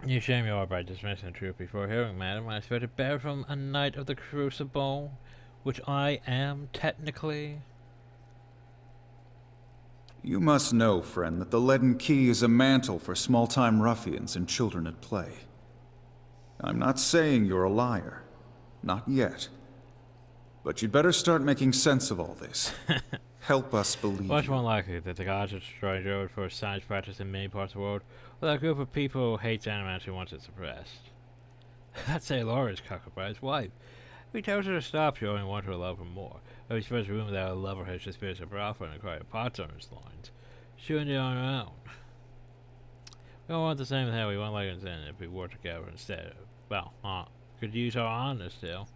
You shame you are by dismissing the truth before hearing, madam. I swear to bear from a knight of the Crucible, which I am technically. You must know, friend, that the Leaden Key is a mantle for small-time ruffians and children at play. I'm not saying you're a liar. Not yet. But you'd better start making sense of all this. Help us believe Much you. more likely that the gods are destroying road for science practice in many parts of the world, or that a group of people who hates animals who wants it suppressed. That say Laura's cocked by his wife. We tells her to stop, she only wants her to love her more. Or we supposed rumor that a lover has just finished a brothel and acquired pots on his loins. She wouldn't do it on her own. We don't want the same thing, we want like in if we work together instead of, well, could use our honor still.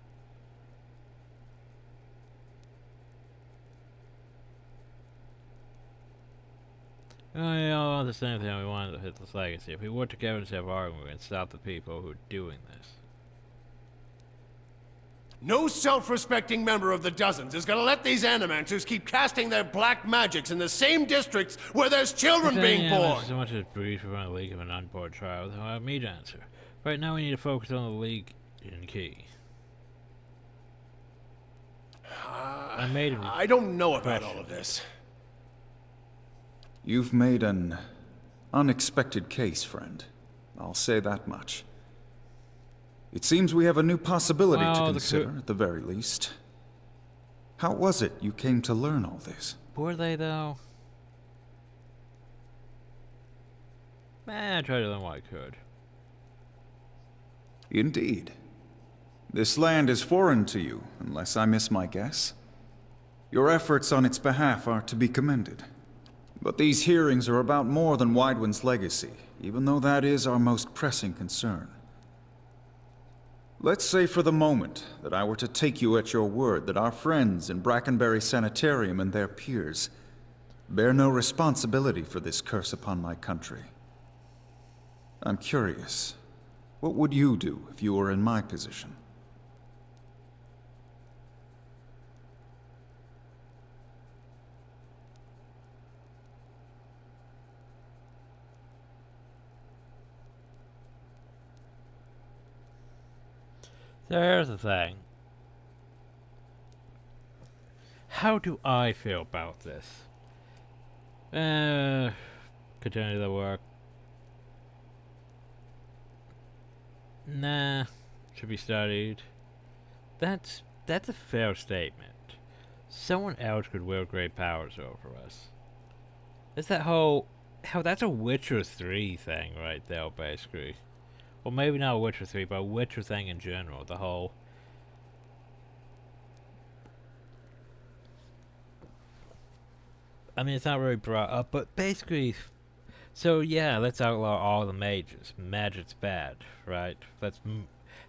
We all want the same thing, we want to hit this legacy. If we work together instead of arguing, we can stop the people who are doing this. No self-respecting member of the Dozens is gonna let these animancers keep casting their black magics in the same districts where there's children being born! So much as breathe from a league of an unborn child without allowing me to answer. Right now we need to focus on the league in key. I don't know about all of this. You've made an unexpected case, friend. I'll say that much. It seems we have a new possibility to consider, at the very least. How was it you came to learn all this? Were they, though? I tried to learn what I could. Indeed. This land is foreign to you, unless I miss my guess. Your efforts on its behalf are to be commended. But these hearings are about more than Widewind's legacy, even though that is our most pressing concern. Let's say for the moment that I were to take you at your word that our friends in Brackenberry Sanitarium and their peers bear no responsibility for this curse upon my country. I'm curious, what would you do if you were in my position? So here's the thing. How do I feel about this? Continue the work. Nah, should be studied. That's a fair statement. Someone else could wield great powers over us. It's that whole, how that's a Witcher 3 thing right there, basically. Well, maybe not Witcher 3, but a Witcher thing in general. The whole... I mean, it's not really brought up, but basically... So, yeah, let's outlaw all the mages. Magic's bad, right? Let's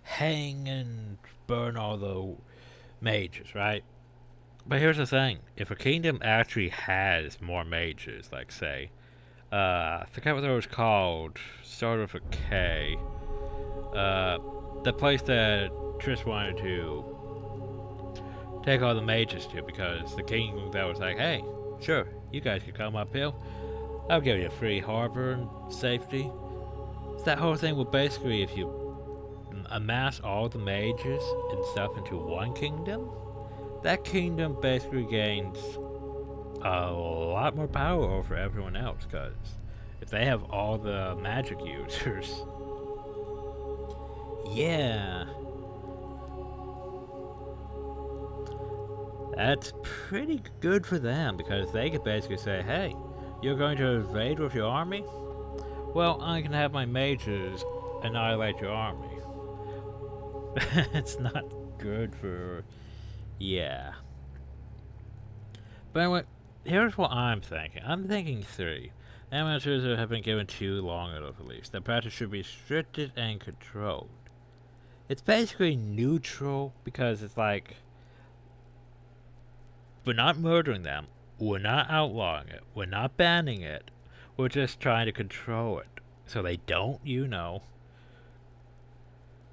hang and burn all the mages, right? But here's the thing. If a kingdom actually has more mages, like, say... I forget what it was called. Started with a K. The place that Trish wanted to take all the mages to, because the king that was like, hey, sure, you guys can come up here. I'll give you a free harbor and safety. It's that whole thing where basically if you amass all the mages and stuff into one kingdom, that kingdom basically gains a lot more power over everyone else, because if they have all the magic users, yeah, that's pretty good for them, because they could basically say, hey, you're going to invade with your army? Well, I can have my mages annihilate your army. It's not good for... yeah. But anyway, here's what I'm thinking. I'm thinking 3. Amateurs have been given too long of a leash. The practice should be restricted and controlled. It's basically neutral, because it's like, we're not murdering them, we're not outlawing it, we're not banning it, we're just trying to control it. So they don't, you know,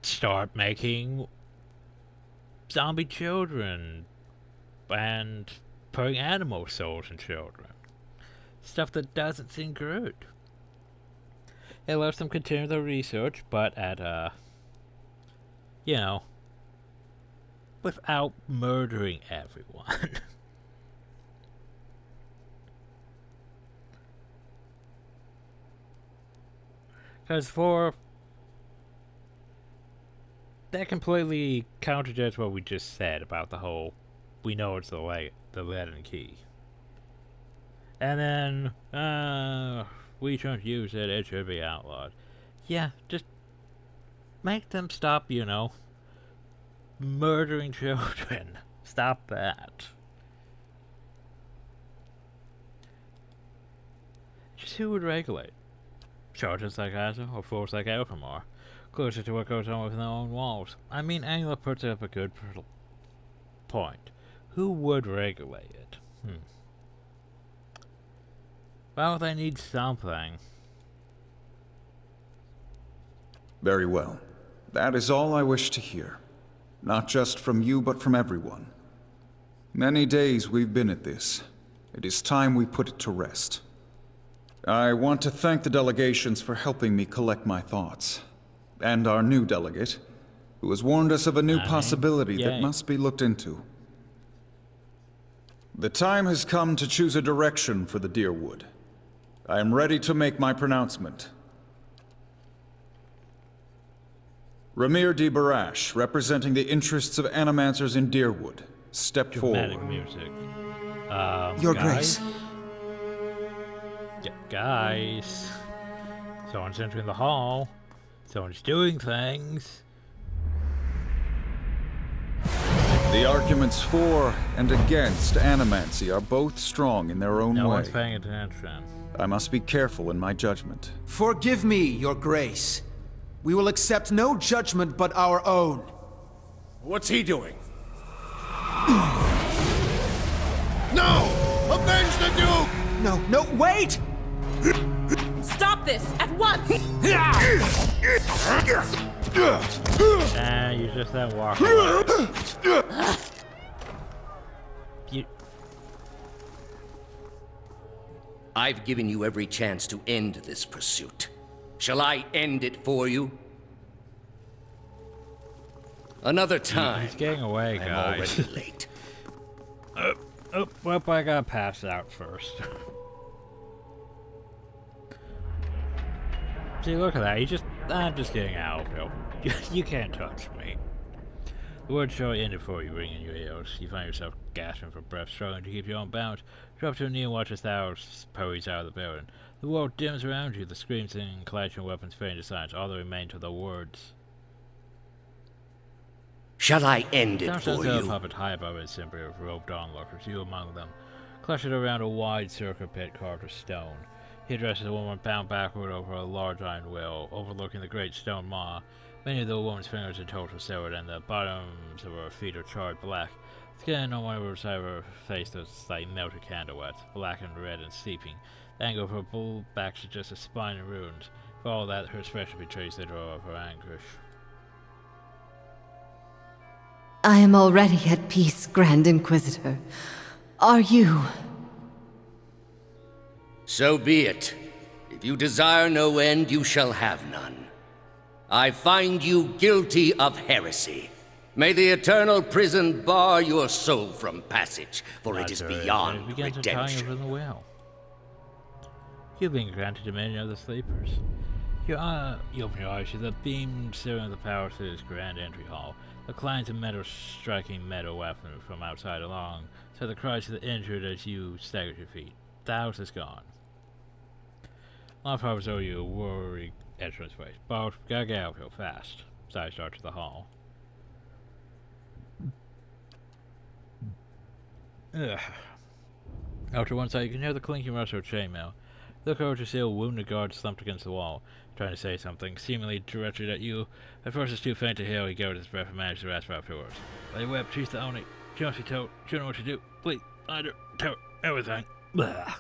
start making zombie children and putting animal souls in children. stuff that doesn't seem good. It lets them continue the research, but at, you know, without murdering everyone. Because that completely contradicts what we just said about the whole, we know it's the lead and key. And then, we shouldn't use it, it should be outlawed. Yeah, just make them stop, you know, murdering children. Stop that. Just who would regulate? Charges like Azo or force like Alphamar, closer to what goes on within their own walls. I mean, Angela puts up a good point. Who would regulate it? Well, they need something. Very well. That is all I wish to hear. Not just from you, but from everyone. Many days we've been at this. It is time we put it to rest. I want to thank the delegations for helping me collect my thoughts. And our new delegate, who has warned us of a new possibility that must be looked into. The time has come to choose a direction for the Deerwood. I am ready to make my pronouncement. Ramir D. Barash, representing the interests of animancers in Deerwood, step forward. Music. Your guys? Grace. Yeah, guys. Someone's entering the hall. Someone's doing things. The arguments for and against animancy are both strong in their own way. No one's paying attention. I must be careful in my judgment. Forgive me, Your Grace. We will accept no judgment but our own. What's he doing? No! Avenge the Duke! No, wait! Stop this at once! Nah, you just then walk away. I've given you every chance to end this pursuit. Shall I end it for you? Another time. He's getting away, guys. I'm already late. Well, I gotta pass out first. See, look at that. I'm just getting out of here. You can't touch me. The word shortly ended before you ring in your ears. You find yourself gasping for breath, struggling to keep your own balance. Drop to a knee and watch as thou hurries out of the building. The world dims around you. The screams and clashing of weapons fade into silence. All that remain to the words. Shall I end it Down for a you? puppet high above it, simply of robed onlookers, you among them, clustered around a wide circle pit carved of stone. He addresses a woman bound backward over a large iron wheel, overlooking the great stone maw. Many of the woman's fingers are total severed, and the bottoms of her feet are charred black. Skin on one side of her face was like melted candle wax, black and red and steeping. The angle of her bull back suggests a spine and runes. For all that, her expression betrays the draw of her anguish. I am already at peace, Grand Inquisitor. Are you? So be it. If you desire no end, you shall have none. I find you guilty of heresy. May the eternal prison bar your soul from passage, for it is beyond redemption. Over the well. You've been granted dominion of the sleepers. You open your eyes to the beam searing the power to this grand entry hall. The clans of metal striking metal weapon from outside along, so the cries of the injured as you stagger to your feet. The house is gone. Long hovers over you, a worried entrance face. Both gotta get out real fast. Side start to the hall. Ugh. Out to one side, you can hear the clinking rustle of chainmail. Look over to see a wounded guard slumped against the wall, trying to say something, seemingly directed at you. At first it's too faint to hear. He gathered his breath and managed to rasp out a few words. They wept, she's the only. She must be told. She don't know what to do. Please, find her. Tell her everything. Blah.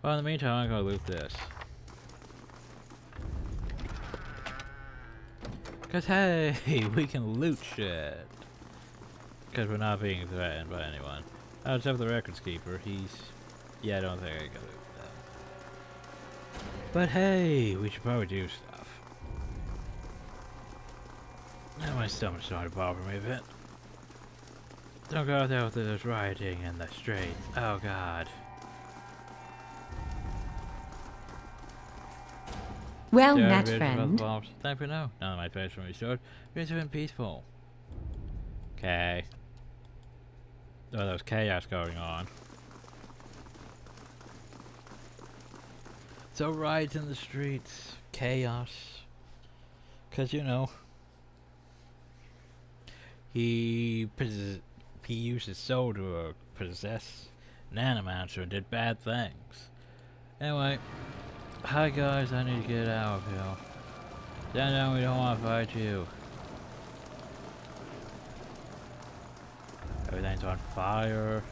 Well, in the meantime, I'm gonna loot this. Cause hey, we can loot shit. Cause we're not being threatened by anyone. Except the records keeper, he's Yeah, I don't think I can do that. But hey, we should probably do stuff. Now my stomach's starting to bother me a bit. Don't go out there with this rioting in the streets. Oh god. Well Yeah, met, bitch, about the friend. bombs. Time for now. Now that my face from restored, we're doing peaceful. Okay. Oh, there's chaos going on. So riots in the streets, chaos. Cause you know, he used his soul to possess an animator and did bad things. Anyway, hi guys, I need to get out of here. Stand down, we don't want to fight you. Everything's on fire.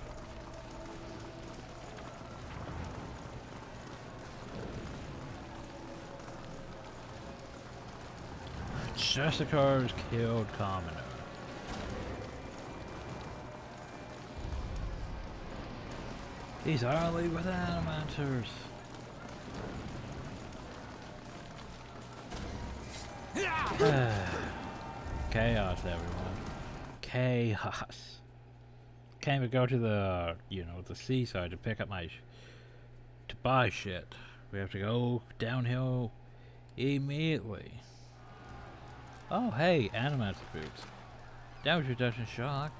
Jessica's killed Commoner. He's only with animators. Chaos, everyone. Chaos. Can't even go to the, you know, the seaside to pick up to buy shit. We have to go downhill immediately. Oh, hey, animator boots. Damage reduction shock.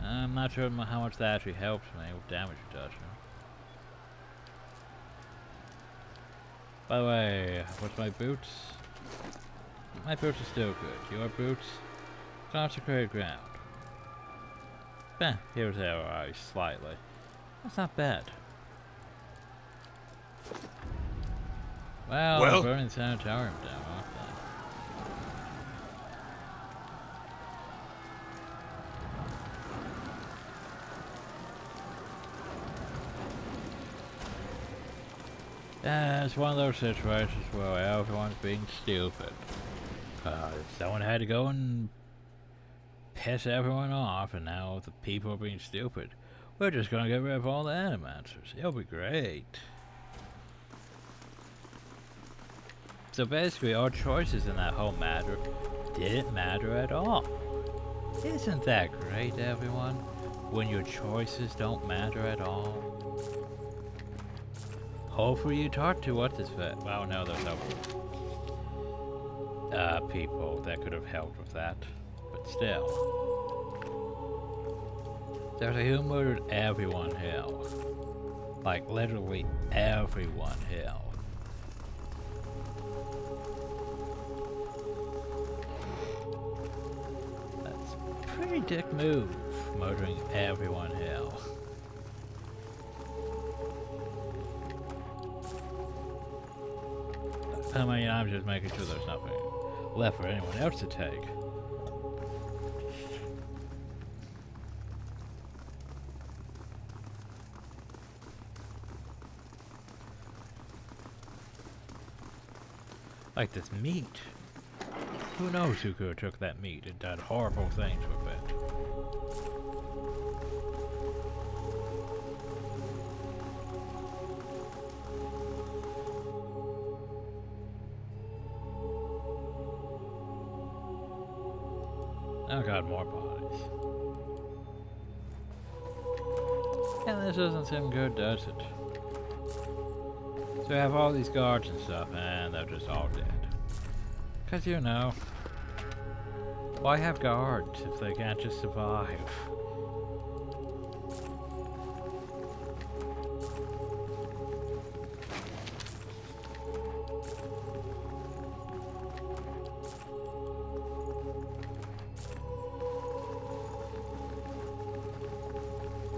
I'm not sure how much that actually helps me with damage reduction. By the way, what's my boots? My boots are still good. Your boots? Consecrated ground. Here's our eyes slightly. That's not bad. Well, burning the sanitarium down, aren't they? Yeah, it's one of those situations where everyone's being stupid. Someone had to go and piss everyone off, and now the people are being stupid. We're just gonna get rid of all the animators. It'll be great. So basically, our choices in that whole matter didn't matter at all. Isn't that great, everyone? When your choices don't matter at all. Hopefully you talked to what this vet. Well, no, there's other people that could have helped with that. But still. There's a who murdered everyone here. Like, literally everyone here. That's a pretty dick move, murdering everyone here. I mean, I'm just making sure there's nothing left for anyone else to take. Like this meat. Who knows who could have took that meat and done horrible things with it. Oh god, more bodies. Yeah, this doesn't seem good, does it? So we have all these guards and stuff, and they're just all dead. Cause you know, why have guards if they can't just survive?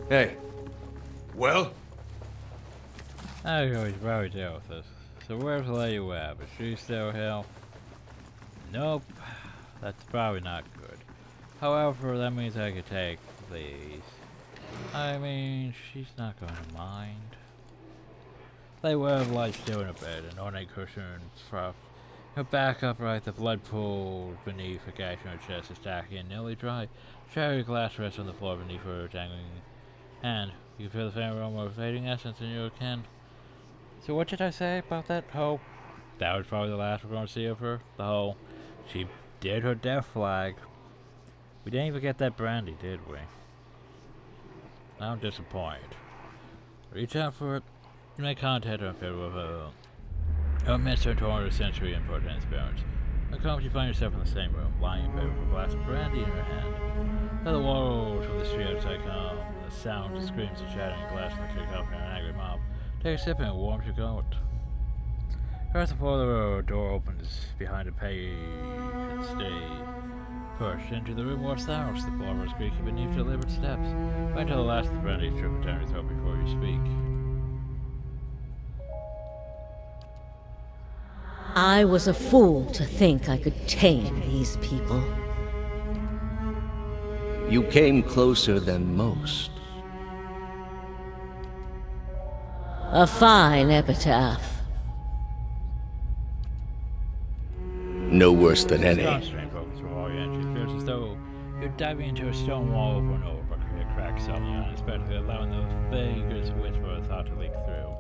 Hey. Well? I can always probably deal with this. So where's Lady Webb? Is she still here? Nope. That's probably not good. However, that means I could take these. I mean, she's not going to mind. Lady Webb lies still in a bed, an ornate cushion for her back upright, the blood pool beneath her gash on her chest is tacky and nearly dry. Cherry glass rests on the floor beneath her dangling hand. You can feel the faint aroma of fading essence in your kin. So what did I say about that whole... That was probably the last we're going to see of her. The whole... She did her death flag. We didn't even get that brandy, did we? I'm disappointed. Reach out for it. You make contact on favor of a Mr. 20th century import transparency. Come, you find yourself in the same room, lying in bed with a glass of brandy in your hand. Now the walls from the street outside come, the sounds of screams and shattering glass from the cacophony of an angry mob. Take a sip and it warms your coat. Across the floor, the door opens behind a page and stay. Pushed into the room walks the house, the floor was creaking beneath deliberate steps. Wait until the last of the brandy trickles down your throat before you speak. I was a fool to think I could tame these people. You came closer than most. A fine epitaph. No worse than any. Concentrate focus for all your entry. It feels as though you're diving into a stone wall over and over, but create cracks suddenly unexpectedly, allowing the vaguest whisper of thought to leak through.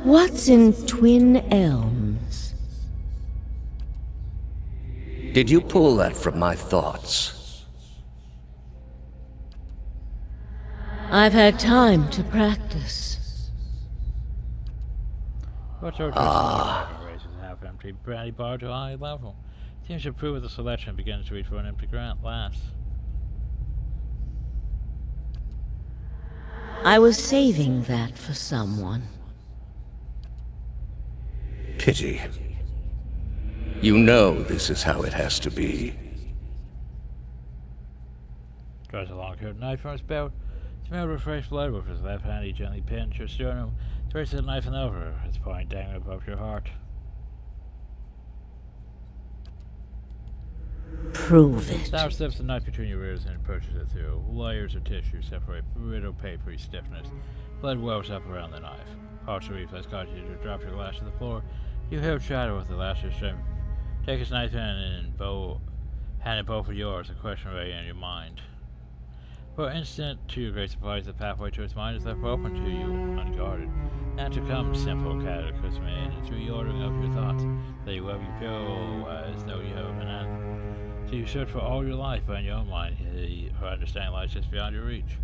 What's in Twin Elms? Did you pull that from my thoughts? I've had time to practice. What sort of raises a half-empty brandy bar to a high level? Seems to prove that the selection begins to reach for an empty glass. I was saving that for someone. Pity. You know this is how it has to be. Draws a long curved knife from his belt. Smelled of fresh blood with his left hand. He gently pins your sternum, threads the knife and over, its point dangling above your heart. Prove it. Stout slips the knife between your ribs and pushes it through. Layers of tissue separate brittle papery stiffness. Blood wells up around the knife. Partial reflex causes you to drop your glass to the floor. You held shadow with the last of your strength. Take his knife and hand it both of yours, a question ready in your mind. For an instant, to your great surprise, the pathway to its mind is left open to you, unguarded. Now to come, simple cataclysm and its reordering of your thoughts, that you feel as though you have an end. So you search for all your life, but in your own mind, her understanding lies just beyond your reach.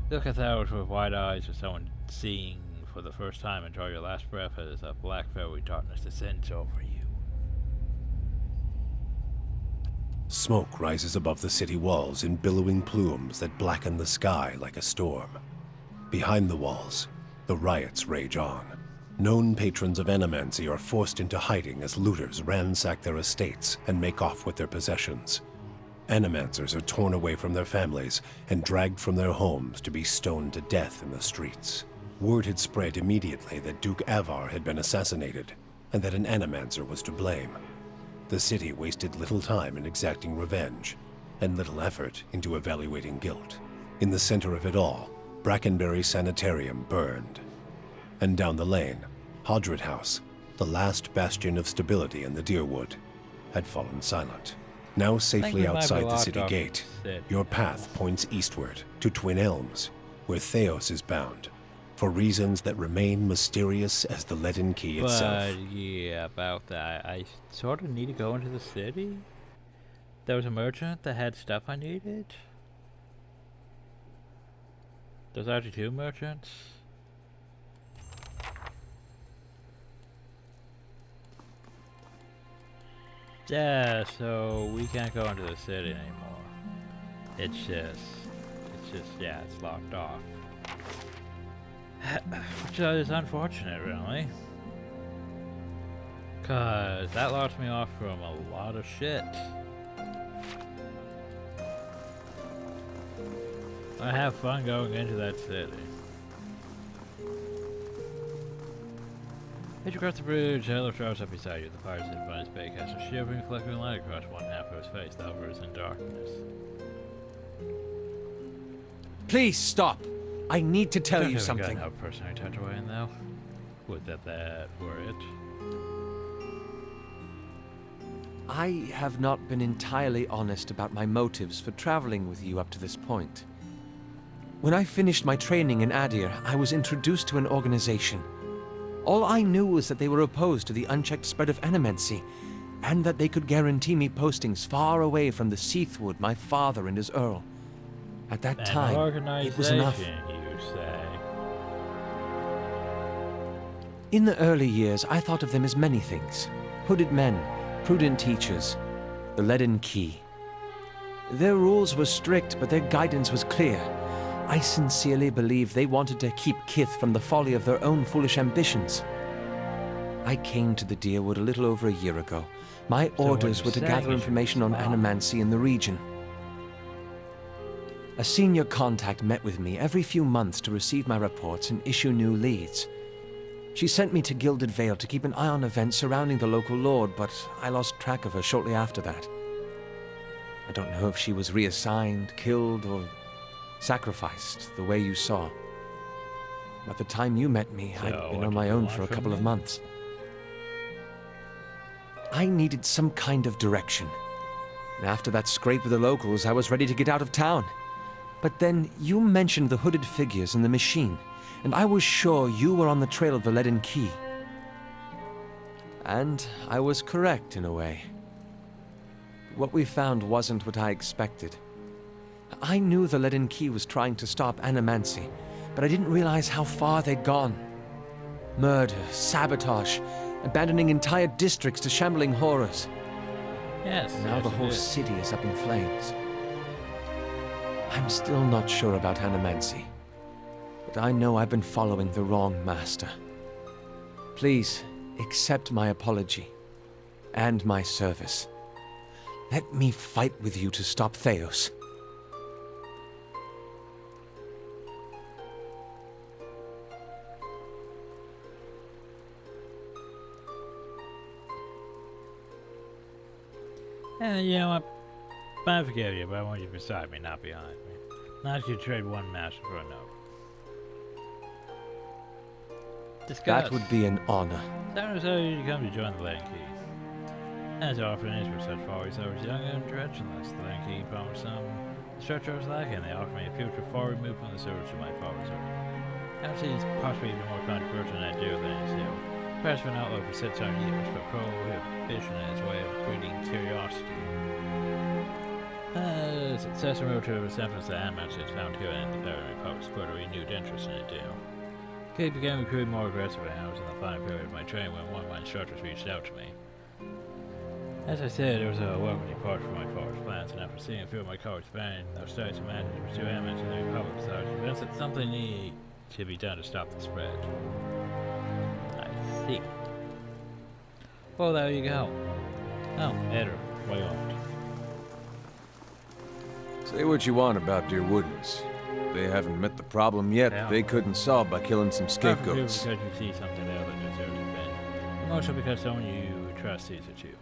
Look at those with wide eyes of someone seeing for the first time and draw your last breath as a black velvet darkness descends over you. Smoke rises above the city walls in billowing plumes that blacken the sky like a storm. Behind the walls, the riots rage on. Known patrons of Animancy are forced into hiding as looters ransack their estates and make off with their possessions. Animancers are torn away from their families and dragged from their homes to be stoned to death in the streets. Word had spread immediately that Duke Avar had been assassinated, and that an Animancer was to blame. The city wasted little time in exacting revenge, and little effort into evaluating guilt. In the center of it all, Brackenberry Sanitarium burned. And down the lane, Hodred House, the last bastion of stability in the Deerwood, had fallen silent. Now safely outside the city gate, your path points eastward to Twin Elms, where Theos is bound, for reasons that remain mysterious as the leaden key itself. But yeah, about that, I sort of need to go into the city. There was a merchant that had stuff I needed. There's actually two merchants. Yeah, so we can't go into the city anymore. It's just, yeah, it's locked off. Which is unfortunate, really. Cause that locks me off from a lot of shit. I have fun going into that city. As you cross the bridge, Taylor throws up beside you. The fire sitting by his bay casts a shivering, flickering light across one half of his face. The other is in darkness. Please stop. I need to tell you something. something. No person I touch away in though. Would that were it. I have not been entirely honest about my motives for traveling with you up to this point. When I finished my training in Adir, I was introduced to an organization. All I knew was that they were opposed to the unchecked spread of animancy, and that they could guarantee me postings far away from the Seathwood my father and his Earl. At that time, it was enough. You say. In the early years, I thought of them as many things. Hooded men, prudent teachers, the Leaden Key. Their rules were strict, but their guidance was clear. I sincerely believe they wanted to keep Kith from the folly of their own foolish ambitions. I came to the Deerwood a little over a year ago. My orders were to gather information on animancy in the region. A senior contact met with me every few months to receive my reports and issue new leads. She sent me to Gilded Vale to keep an eye on events surrounding the local lord, but I lost track of her shortly after that. I don't know if she was reassigned, killed, or sacrificed the way you saw. By the time you met me, I'd been on my own for a couple of months. I needed some kind of direction. And after that scrape with the locals, I was ready to get out of town. But then you mentioned the hooded figures and the machine, and I was sure you were on the trail of the Leaden Key. And I was correct in a way. What we found wasn't what I expected. I knew the Leaden Key was trying to stop animancy, but I didn't realize how far they'd gone. Murder, sabotage, abandoning entire districts to shambling horrors. Yes. Now the whole city is up in flames. I'm still not sure about animancy, but I know I've been following the wrong master. Please, accept my apology, and my service. Let me fight with you to stop Theos. You know what? I forgive you, but I want you beside me, not behind me. Not you trade one master for another. Discuss. That would be an honor. That was how you come to join the Leaden Key. As often is for such follies, I was young and directionless. The Leaden Key promised some structure I was lacking. They offered me a future far removed from the service of my father's order. I would say it's possibly even more controversial than I do than it is here. Perhaps for an outlook for 600 years, but prohibition in its way of breeding curiosity. Successor move to a resemblance to animals is found here in the Fairy Republic spurred a renewed interest in it too. Kate began recruiting more aggressive hounds in the final period of my training when one of my instructors reached out to me. As I said, it was a welcome departure from my father's plans, and after seeing a few of my colleagues banned, I started to imagine to pursue animals in the Republic, so I was convinced that something needed to be done to stop the spread. I see. Well, there you go. Oh, Edward, what do you want? Say what you want about Dear Woodens. They haven't met the problem yet they couldn't solve by killing some scapegoats. Because you see something there that deserves a bend. And also because someone you trust sees it too.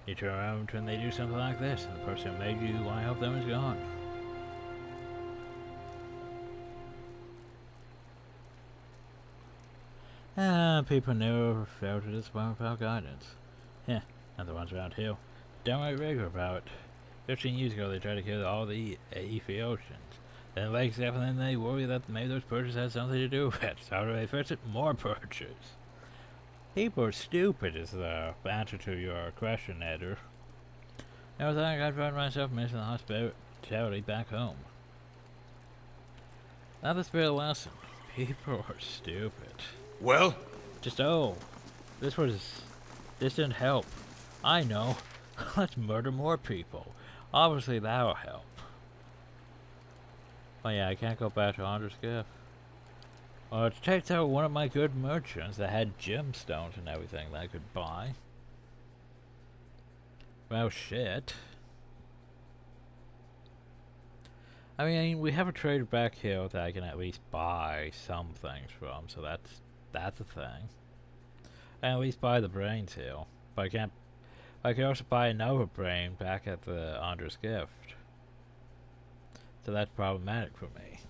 You turn around when they do something like this, and the person who made you want to help them is gone. People never felt it as well without guidance. Yeah, and the ones around here, downright regular about it. 15 years ago, they tried to kill all the Ethiopians. Then, like except then they worry that maybe those purges had something to do with it. So how do they fix it? More purges. People are stupid is the answer to your question, Edder. I was thinking I'd find myself missing the hospitality back home. Now this be a lesson. People are stupid. Well? Just this didn't help. I know. Let's murder more people. Obviously that'll help. Oh yeah, I can't go back to Underskiff. Well, it takes out one of my good merchants that had gemstones and everything that I could buy. Well, shit. I mean, we have a trader back here that I can at least buy some things from, so that's a thing. I can at least buy the brains here, but I can't. I can also buy another brain back at the Andre's Gift. So that's problematic for me.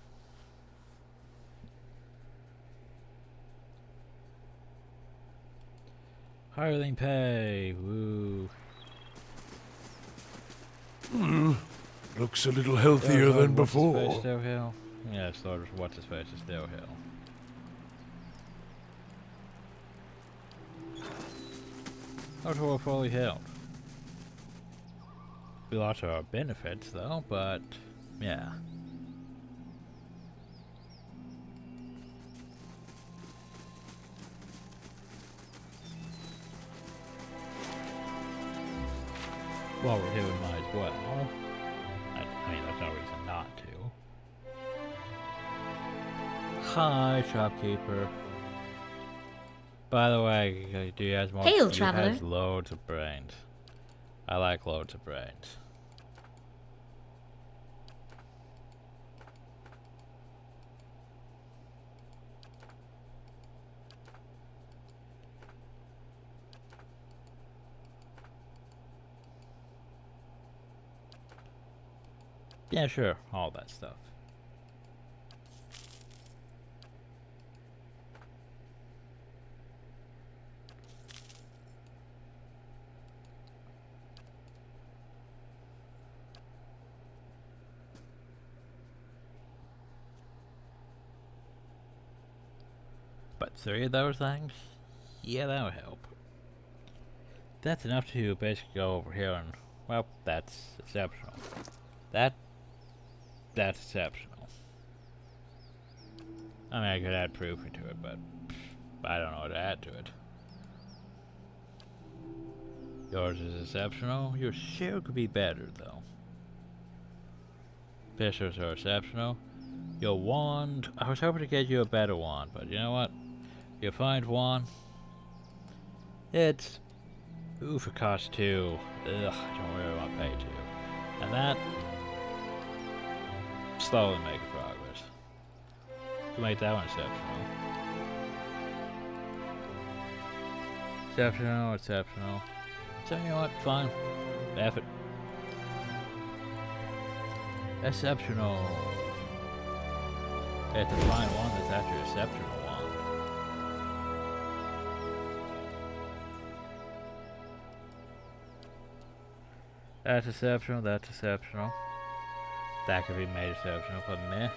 Hireling pay, woo. Looks a little healthier than before. Still heal? Yeah, Slaughter's what's his face is still heal. Not all fully healed. We lost our benefits though, but yeah. While we're here, we might as well. I mean, there's no reason not to. Hi, shopkeeper. By the way, do you guys more? Hail, he traveler. has loads of brains. I like loads of brains. Yeah, sure, all that stuff. But 3 of those things? Yeah, that would help. That's enough to basically go over here and, well, that's exceptional. That's exceptional. I mean, I could add proof into it, but I don't know what to add to it. Yours is exceptional. Your shield could be better, though. Pistols are exceptional. Your wand, I was hoping to get you a better wand, but you know what? You find one. It's, oof, it costs 2. Ugh, I don't really want to pay 2. And that, slowly making progress. To make that one exceptional. Exceptional, exceptional. So you know what? Fine. F it. Exceptional. You have to find one that's actually an exceptional one. That's exceptional, that's exceptional. That could be made exceptional, but meh.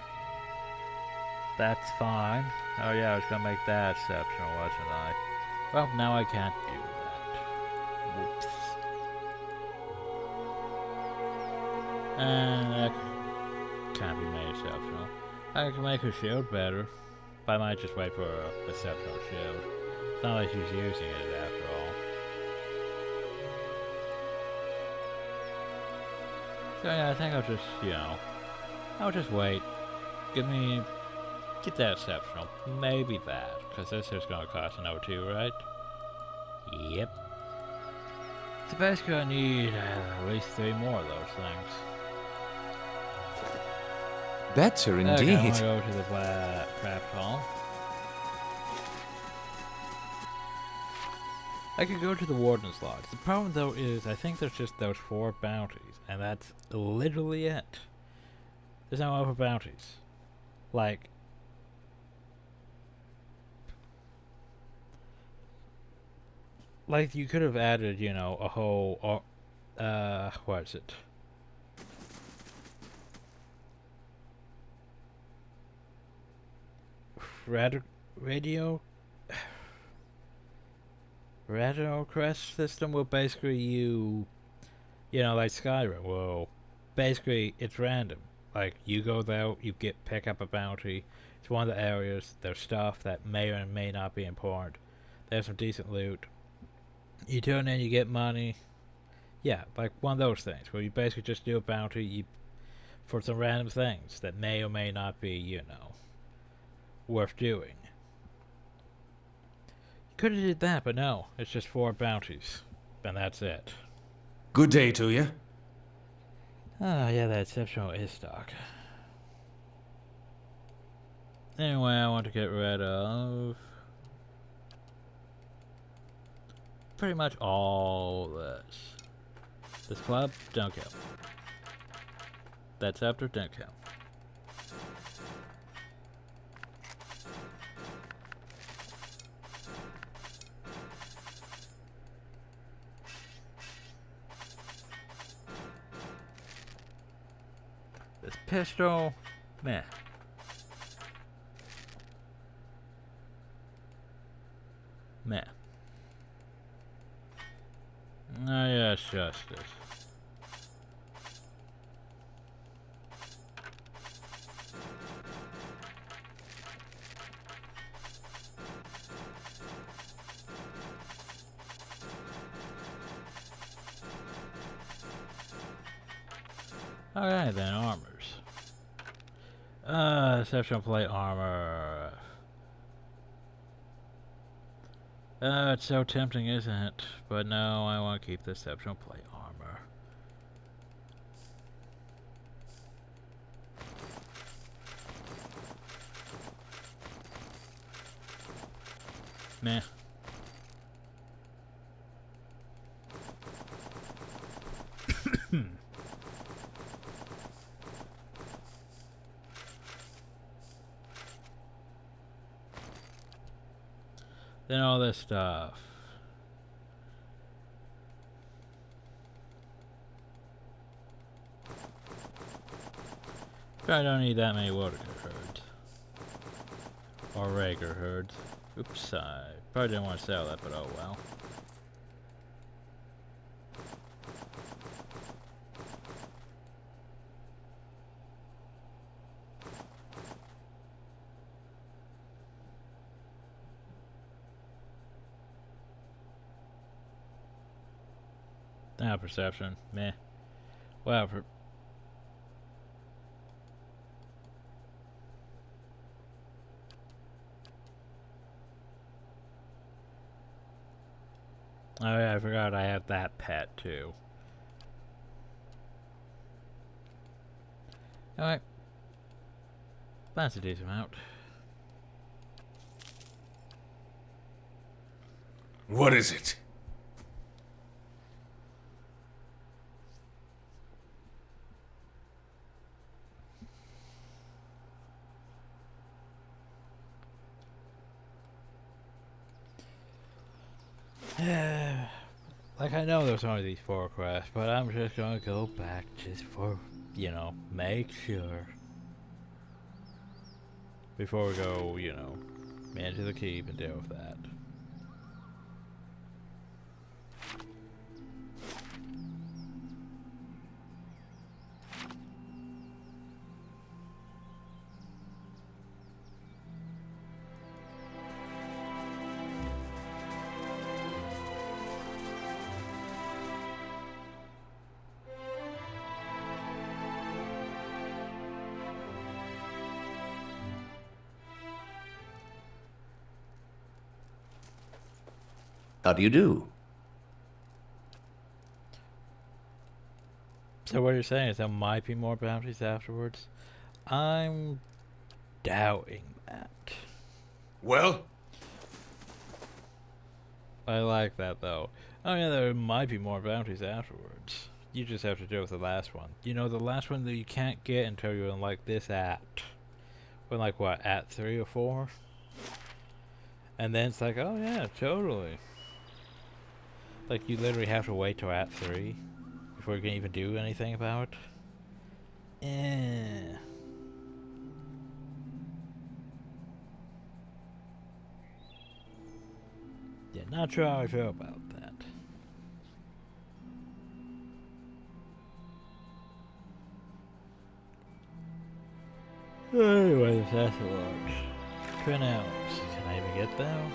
That's fine. Oh yeah, I was gonna make that exceptional, wasn't I? Well, now I can't do that. Whoops. And that can't be made exceptional. I can make her shield better, but I might just wait for a exceptional shield. It's not like she's using it after all. So yeah, I think I'll just, you know, I'll just wait. Get that exceptional. Maybe that, because this is going to cost an O2, right? Yep. So basically I need at least 3 more of those things. Better indeed. Okay, I want to go to the craft hall. I could go to the Warden's Lodge. The problem though is I think there's just those 4 bounties, and that's literally it. There's no other bounties. Like, you could have added, you know, a whole, what is it? Radio crest system will basically you know, like Skyrim. Well, basically it's random. Like, you go there, you pick up a bounty. It's one of the areas. There's stuff that may or may not be important. There's some decent loot. You turn in, you get money. Yeah, like one of those things where you basically just do a bounty for some random things that may or may not be, you know, worth doing. Could have did that, but no. It's just 4 bounties. And that's it. Good day to you. Ah, yeah, that exceptional is stock. Anyway, I want to get rid of pretty much all this. This club, don't kill. That scepter, don't kill. pistol, meh. Meh. Oh yes, justice. Alright then, armors. Exceptional plate armor. It's so tempting, isn't it? But no, I want to keep the exceptional plate armor. Meh. Then all this stuff. I don't need that many water herds. Or regular herds. Oops, I probably didn't want to sell that, but oh well. Now perception, meh. Wow, oh yeah, I forgot I have that pet too. Alright. That's a decent amount. What is it? Like, I know there's only these 4 quests, but I'm just gonna go back just for, you know, make sure. Before we go, you know, into the keep and deal with that. How do you do? So what you're saying is there might be more bounties afterwards? I'm doubting that. Well? I like that though. Oh yeah, there might be more bounties afterwards. You just have to deal with the last one. You know, the last one that you can't get until you're in like this act. We're like what, act 3 or 4? And then it's like, oh yeah, totally. Like you literally have to wait till act 3 before you can even do anything about it. Eh. Yeah, not sure how I feel about that. Anyways, that's a lot. Twin Elves. Can I even get them?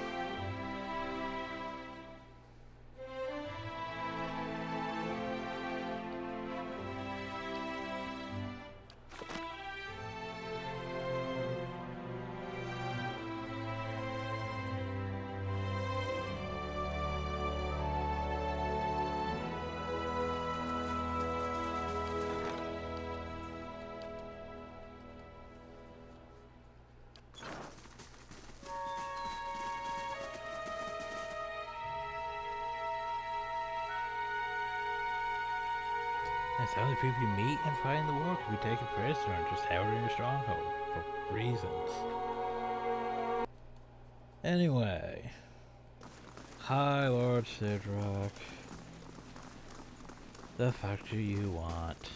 That's the only people you meet and fight in the world can be taken prisoner and just held in your stronghold for reasons. Anyway, hi Lord Sidrock. The fuck do you want?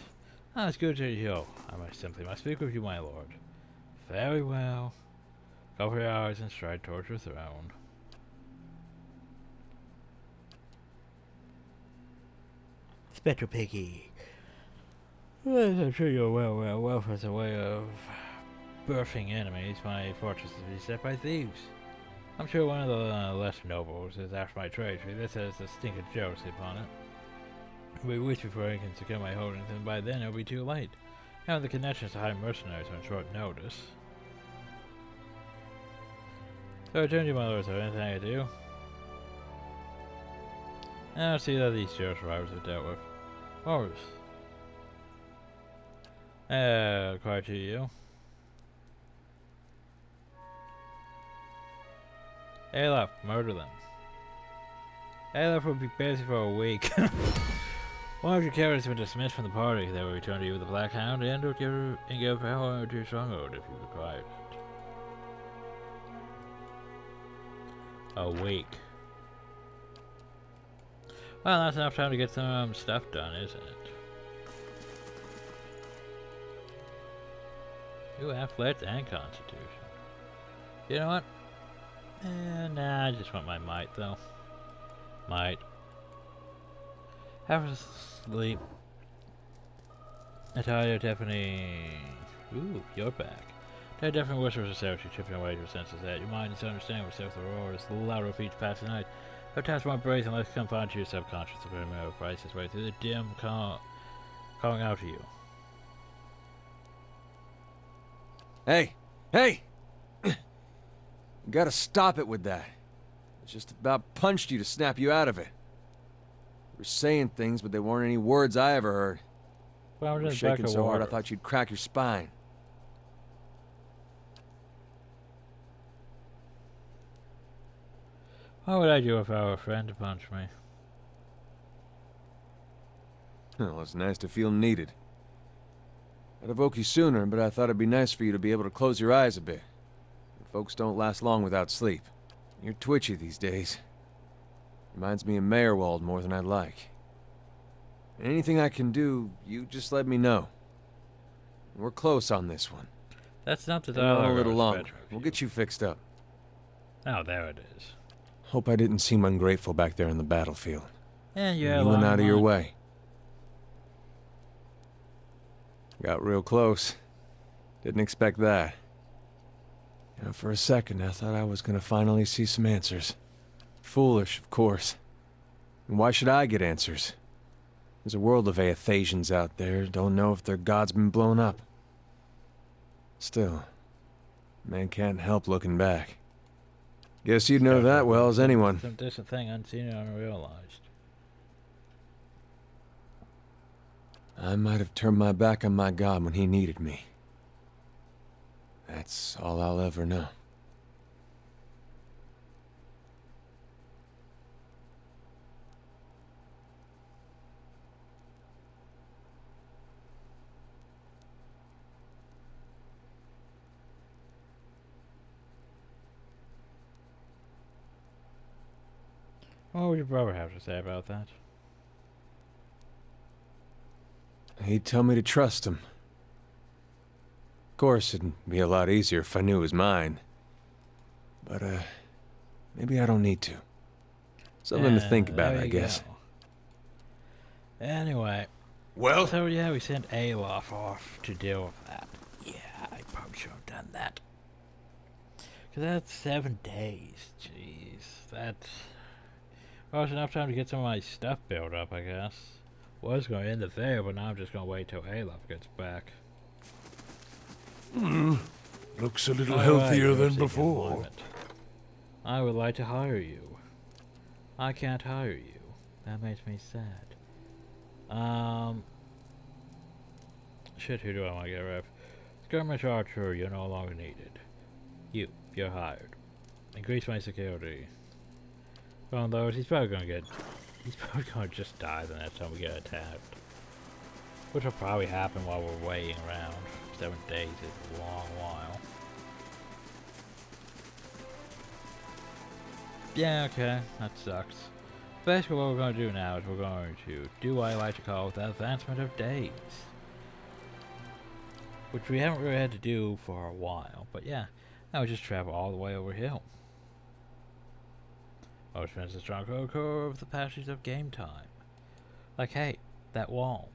Ah, it's good to hear. Simply must speak with you, my lord. Very well. Cover your eyes and stride towards your throne. Spectre Piggy. As I'm sure you're well, wealth is a way of birthing enemies. My fortress is beset by thieves. I'm sure one of the lesser nobles is after my treasury. This has a stink of jealousy upon it. We wish before I can secure my holdings, and by then it'll be too late. I have the connections to hire mercenaries on short notice. So I turn to you, my lord. Is there anything I can do? I'll see that these jail survivors are dealt with. Horrors. Card to you. Alef, murder them. Alef will be busy for a week. One of your characters has been dismissed from the party. They will return to you with the Black Hound and give power to your stronghold if you require it. A week. Well, that's enough time to get some stuff done, isn't it? Ooh, athletics and constitution. You know what? Nah, I just want my might, though. Might. Have a sleep. Natalia definitely... Ooh, you're back. That definitely whispers herself. She's chipping away at your senses that your mind is understanding what self the roar is louder of each passing night. Her task more brazen, let's confined to your subconscious. The criminal price his way through the dim, calling out to you. Hey! Hey! You gotta stop it with that. I just about punched you to snap you out of it. You were saying things, but they weren't any words I ever heard. Well, you were shaking so hard I thought you'd crack your spine. What would I do if I were a friend to punch me? Well, it's nice to feel needed. I'd have woke you sooner, but I thought it'd be nice for you to be able to close your eyes a bit. Folks don't last long without sleep. You're twitchy these days. Reminds me of Meyerwald more than I'd like. Anything I can do, you just let me know. We're close on this one. That's not the Hang on dialogue. a little longer. We'll get you fixed up. Oh, there it is. Hope I didn't seem ungrateful back there in the battlefield. Yeah, yeah. You went out of your way. Got real close. Didn't expect that. You know, for a second, I thought I was gonna finally see some answers. Foolish, of course. And why should I get answers? There's a world of Aethasians out there, don't know if their god's been blown up. Still, man can't help looking back. Guess you'd know that well as anyone. Some distant thing unseen and unrealized. I might have turned my back on my god when he needed me. That's all I'll ever know. What would your brother have to say about that? He'd tell me to trust him. Of course, it'd be a lot easier if I knew it was mine. But, maybe I don't need to. Something to think about, I guess. Go. Anyway. Well? So, yeah, we sent Alof off to deal with that. Yeah, I probably should have done that. Because that's 7 days. Jeez. That's... Well, it's enough time to get some of my stuff built up, I guess. Was going to end it there, but now I'm just going to wait till Alof gets back. Looks a little healthier than before. I would like to hire you. I can't hire you. That makes me sad. Shit, who do I want to get rid of? Skirmish Archer, you're no longer needed. You're hired. Increase my security. Well, though, he's probably gonna just die the next time we get attacked. Which will probably happen while we're waiting around. 7 days is a long while. Yeah, okay, that sucks. Basically what we're going to do now is we're going to do what I like to call the advancement of days. which we haven't really had to do for a while. But yeah, now we just travel all the way over here. Most friends the strong curve the passage of game time. Like, hey, that wall.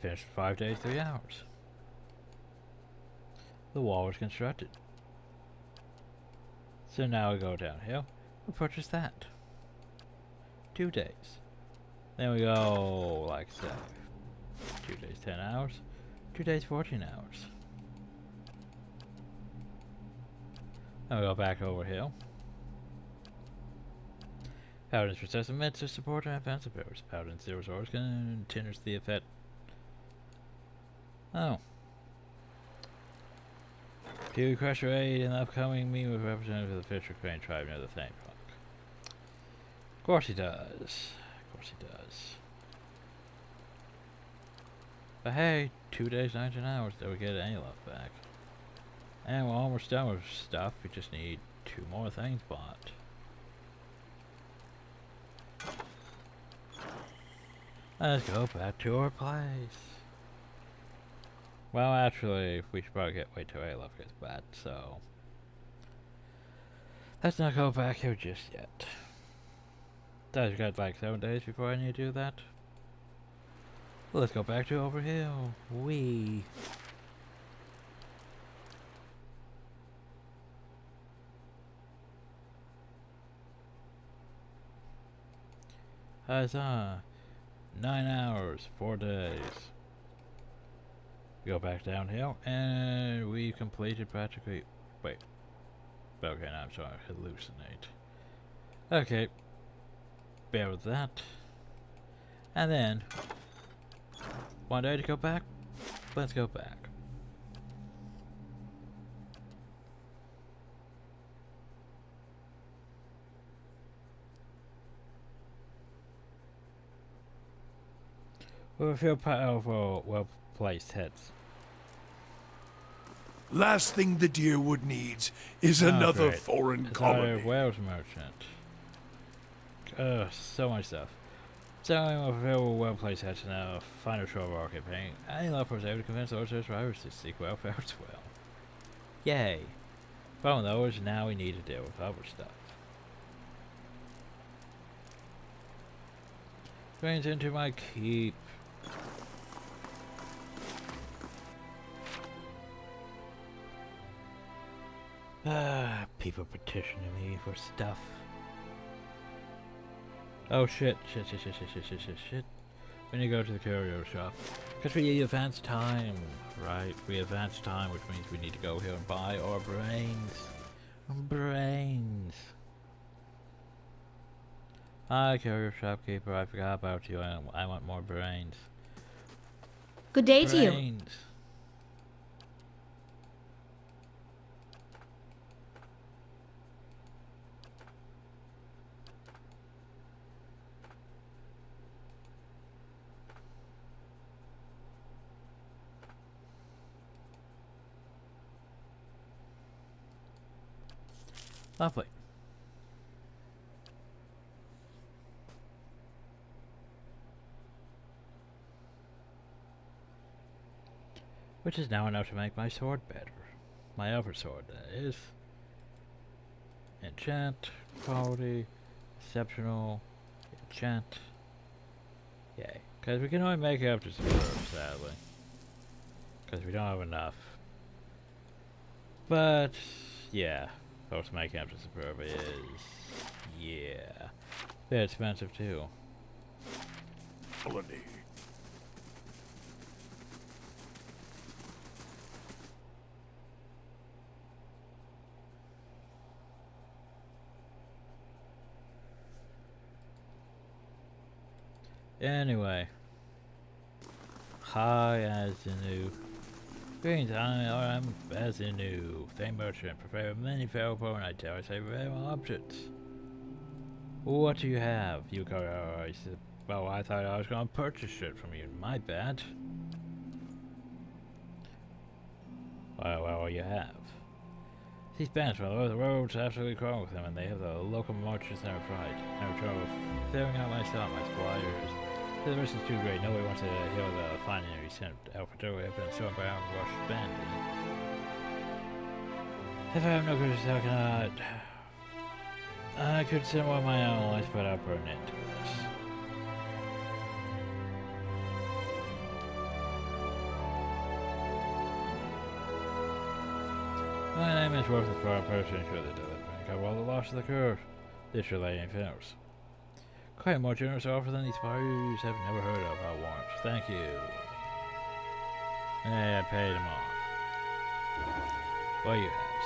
Finished in 5 days, 3 hours. The wall was constructed. So now we go downhill. We purchase that. 2 days. Then we go like so. 2 days, 10 hours. 2 days, 14 hours. Then we go back over here. Paladins possess immense support and offensive powers. Paladins' zero swords continuously effect. Oh. He will crush your aid in the upcoming meeting with representatives of the Fisher Crane tribe near the Thane Rock. Of course he does. Of course he does. But hey, 2 days, 19 hours, then we get any love back. And we're almost done with stuff, we just need 2 more things bought. Let's go back to our place. Well, actually, we should probably wait till A-Love gets back, so... let's not go back here just yet. I've got like 7 days before I need to do that. Let's go back to over here. Wee. Huzzah! 9 hours, 4 days. Go back downhill, and we completed practically. Wait. Okay, now I'm sorry. Hallucinate. Okay. Bear with that. And then 1 day to go back. Let's go back. We feel powerful, well-placed heads. Last thing the Deerwood needs is another great. foreign It's colony. our Wales merchant. So much stuff. So we feel well-placed heads in our final show of our campaign. Any love was able to convince all those drivers to seek welfare as well. Yay. From those, now we need to deal with other stuff. Brings into my keep. People petitioning me for stuff. Oh shit. We need to go to the curio shop. Because we advance time, right? We advance time, which means we need to go here and buy our brains. Brains. Hi, curio shopkeeper. I forgot about you. I want more brains. Good day to you. Brains. Lovely. Which is now enough to make my sword better. My other sword, that is. Enchant, quality, exceptional, enchant. Yay. Because we can only make it up to superb, sadly. Because we don't have enough. But, yeah. Supposed to make it up to superb is, yeah. They're expensive too. Colony. Anyway. Hi, Azinu. Greetings, I'm Azinu, Thane merchant, prepare of many fair opponent I tell, I say rare objects. What do you have? You go, I said, well, I thought I was going to purchase it from you. My bad. Well, you have. These bands, well, the roads absolutely crawl with them, and they have the local merchants never tried. Never trouble filling out my stock, my squires, The risk is too great. Nobody wants to hear the finally sent Alpha Tower have been shown by Armed Rush Band. If I have no good how can I could send one of my own life, but I'll put an end to this. My name is Worth for a person sure they deliver and cover all the loss of the curve. This relay ain't finished. Quite a more generous offer than these fires have never heard of, I warrant. Thank you. Hey, I paid him off. Well, you has.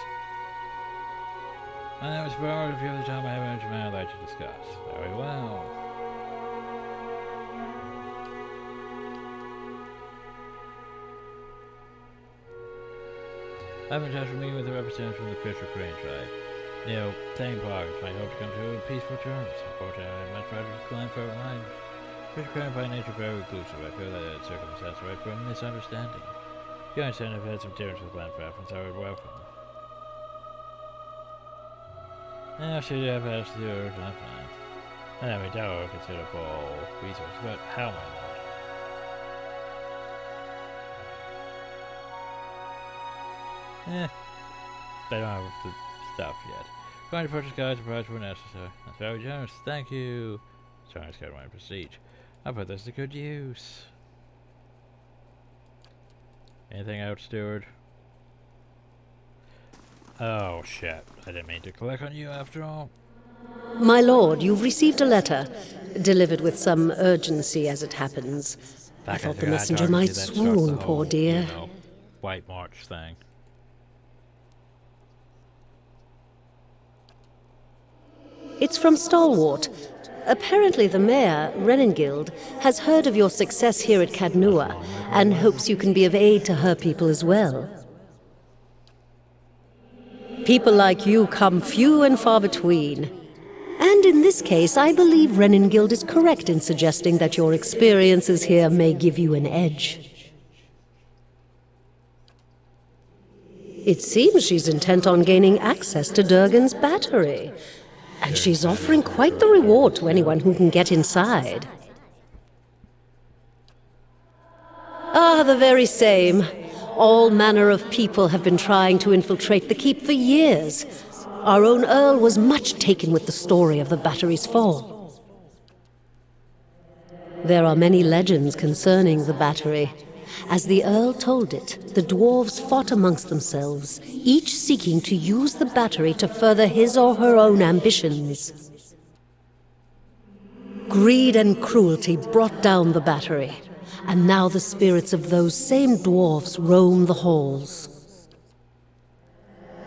My name is Barr. If you have the time I have an I'd like to discuss. Very well. I've been in touch with me with a representative from the Fisher Crane tribe. Same progress might hope to come to peaceful terms. Unfortunately, I have much rather just glen for lives. Fisher Crane by nature very reclusive. I feel that circumstance right for a misunderstanding. You understand I've had some dealings with Landcraft, and so I would welcome. Now, should you have asked the earth, not fine. I have a doubt considerable resource, but how am I not? They don't have the stuff yet. Going to purchase guides and price were necessary. That's very generous. Thank you. Sorry, I got my prestige. I'll put this to good use. Anything out, steward? Oh shit. I didn't mean to click on you after all. My lord, you've received a letter. Delivered with some urgency as it happens. I thought the messenger might swoon, poor dear. You know, White March thing. It's from Stalwart. Apparently the mayor, Renengild, has heard of your success here at Cadnua, and hopes you can be of aid to her people as well. People like you come few and far between. And in this case, I believe Renengild is correct in suggesting that your experiences here may give you an edge. It seems she's intent on gaining access to Durgan's battery. And she's offering quite the reward to anyone who can get inside. Ah, the very same. All manner of people have been trying to infiltrate the keep for years. Our own Earl was much taken with the story of the battery's fall. There are many legends concerning the battery. As the Earl told it, the dwarves fought amongst themselves, each seeking to use the battery to further his or her own ambitions. Greed and cruelty brought down the battery, and now the spirits of those same dwarves roam the halls.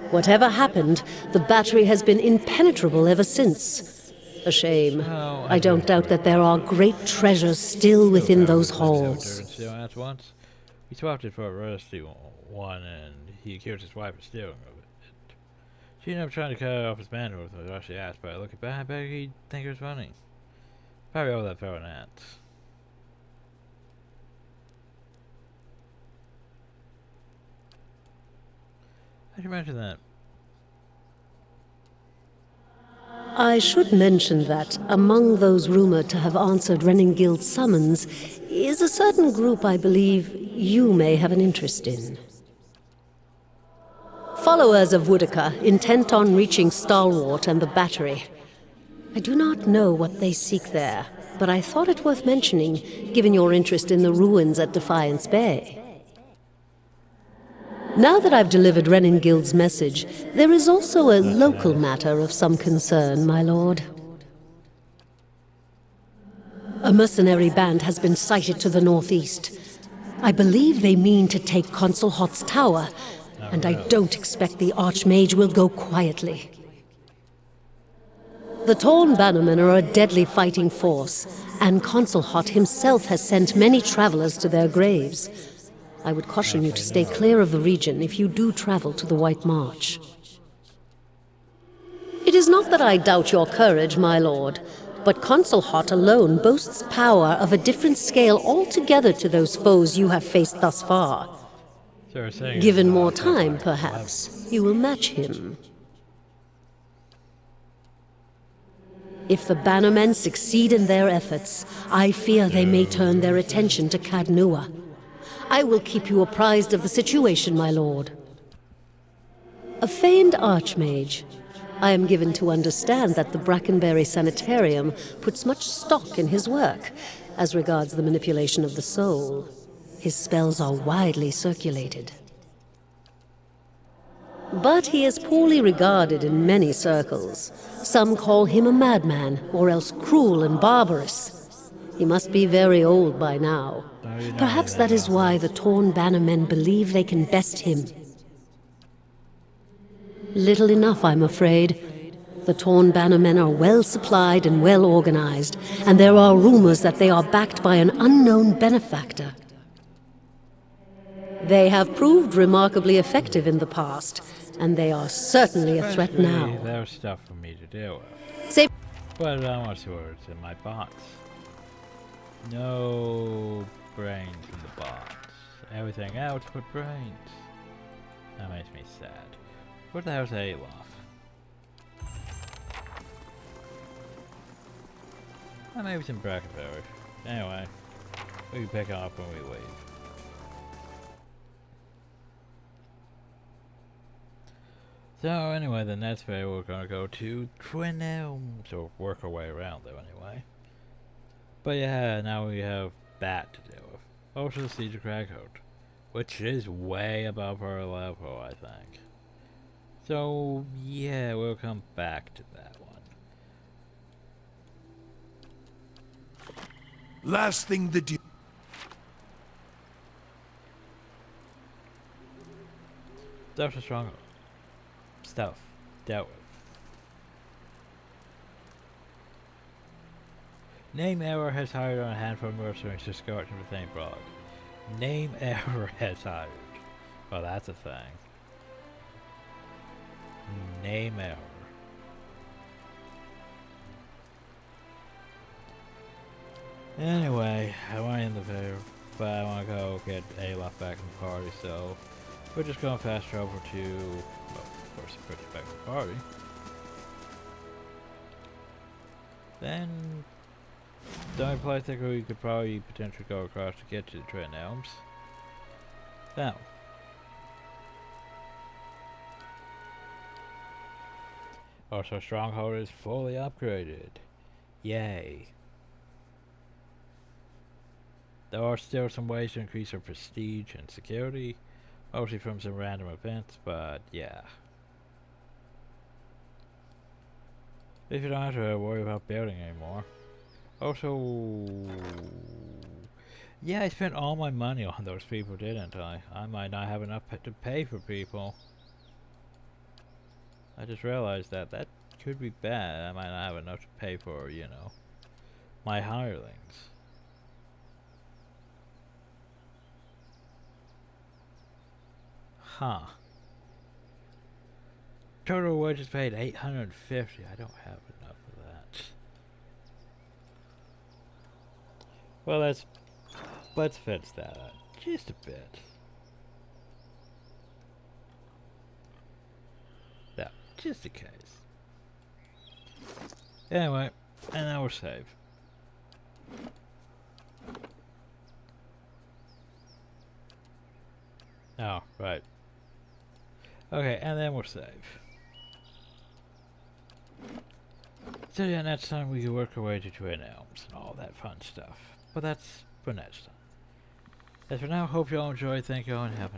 Whatever happened, the battery has been impenetrable ever since. A shame. I don't doubt that there are great treasures still within those halls. He swapped it for a rusty one, and he accused his wife of stealing of it. She ended up trying to cut off his manhood with a rusty ass, but looking back, I bet he'd think it was funny. Probably all that fell in ants. How'd you mention that? I should mention that among those rumored to have answered Renengild's summons is a certain group I believe you may have an interest in. Followers of Woodica, intent on reaching Stalwart and the battery. I do not know what they seek there, but I thought it worth mentioning, given your interest in the ruins at Defiance Bay. Now that I've delivered Renengild's message, there is also a local matter of some concern, my lord. A mercenary band has been sighted to the northeast. I believe they mean to take Consul Hot's tower, and I don't expect the Archmage will go quietly. The Torn Bannermen are a deadly fighting force, and Consul Hot himself has sent many travelers to their graves. I would caution you to stay clear of the region if you do travel to the White March. It is not that I doubt your courage, my lord, but Consul Hot alone boasts power of a different scale altogether to those foes you have faced thus far. Given more time, perhaps, you will match him. If the Bannermen succeed in their efforts, I fear they may turn their attention to Cadnua. I will keep you apprised of the situation, my lord. A famed archmage. I am given to understand that the Brackenberry Sanitarium puts much stock in his work, as regards the manipulation of the soul. His spells are widely circulated. But he is poorly regarded in many circles. Some call him a madman, or else cruel and barbarous. He must be very old by now. Perhaps that is why the Torn Bannermen believe they can best him. Little enough, I'm afraid. The Torn Bannermen are well supplied and well organized, and there are rumors that they are backed by an unknown benefactor. They have proved remarkably effective in the past, and they are certainly a threat now. There's stuff for me to deal with. Save. But I want to see what's in my box. No brains in the box. Everything else but brains. That makes me sad. What the hell's Alof? Maybe some Brackenberry. Anyway, we can pick up when we leave. So anyway, the next video we're gonna go to Twin Elms, or work our way around there anyway. But yeah, now we have that to deal with. Also the Siege of Krakow, which is way above our level, I think. So yeah, we'll come back to that one. Last thing the Stuff's a stronghold. Stuff dealt with. Name error has hired on a handful of mercenaries to scout and retain Prague. Name error has hired. Well, that's a thing. Name error. Anyway, I want to end the video, but I want to go get Alof back in the party, so we're just going fast travel to, well, of course, put you back in the party. Then, the only place I think we could probably potentially go across to get to the Twin Elms. Now. Also, Stronghold is fully upgraded. Yay. There are still some ways to increase our prestige and security, mostly from some random events, but yeah. If you don't have to worry about building anymore. Also, yeah, I spent all my money on those people, didn't I? I might not have enough to pay for people. I just realized that that could be bad. I might not have enough to pay for, you know, my hirelings. Huh. Total wages paid $850. I don't have enough of that. Well, let's fix that up just a bit. Yeah, just in case. Anyway, and now we're saved. Oh, right. Okay, and then we're safe. So yeah, next time we can work our way to Twin Elms and all that fun stuff. But that's for next time. As for now, hope you all enjoyed. Thank you all and have a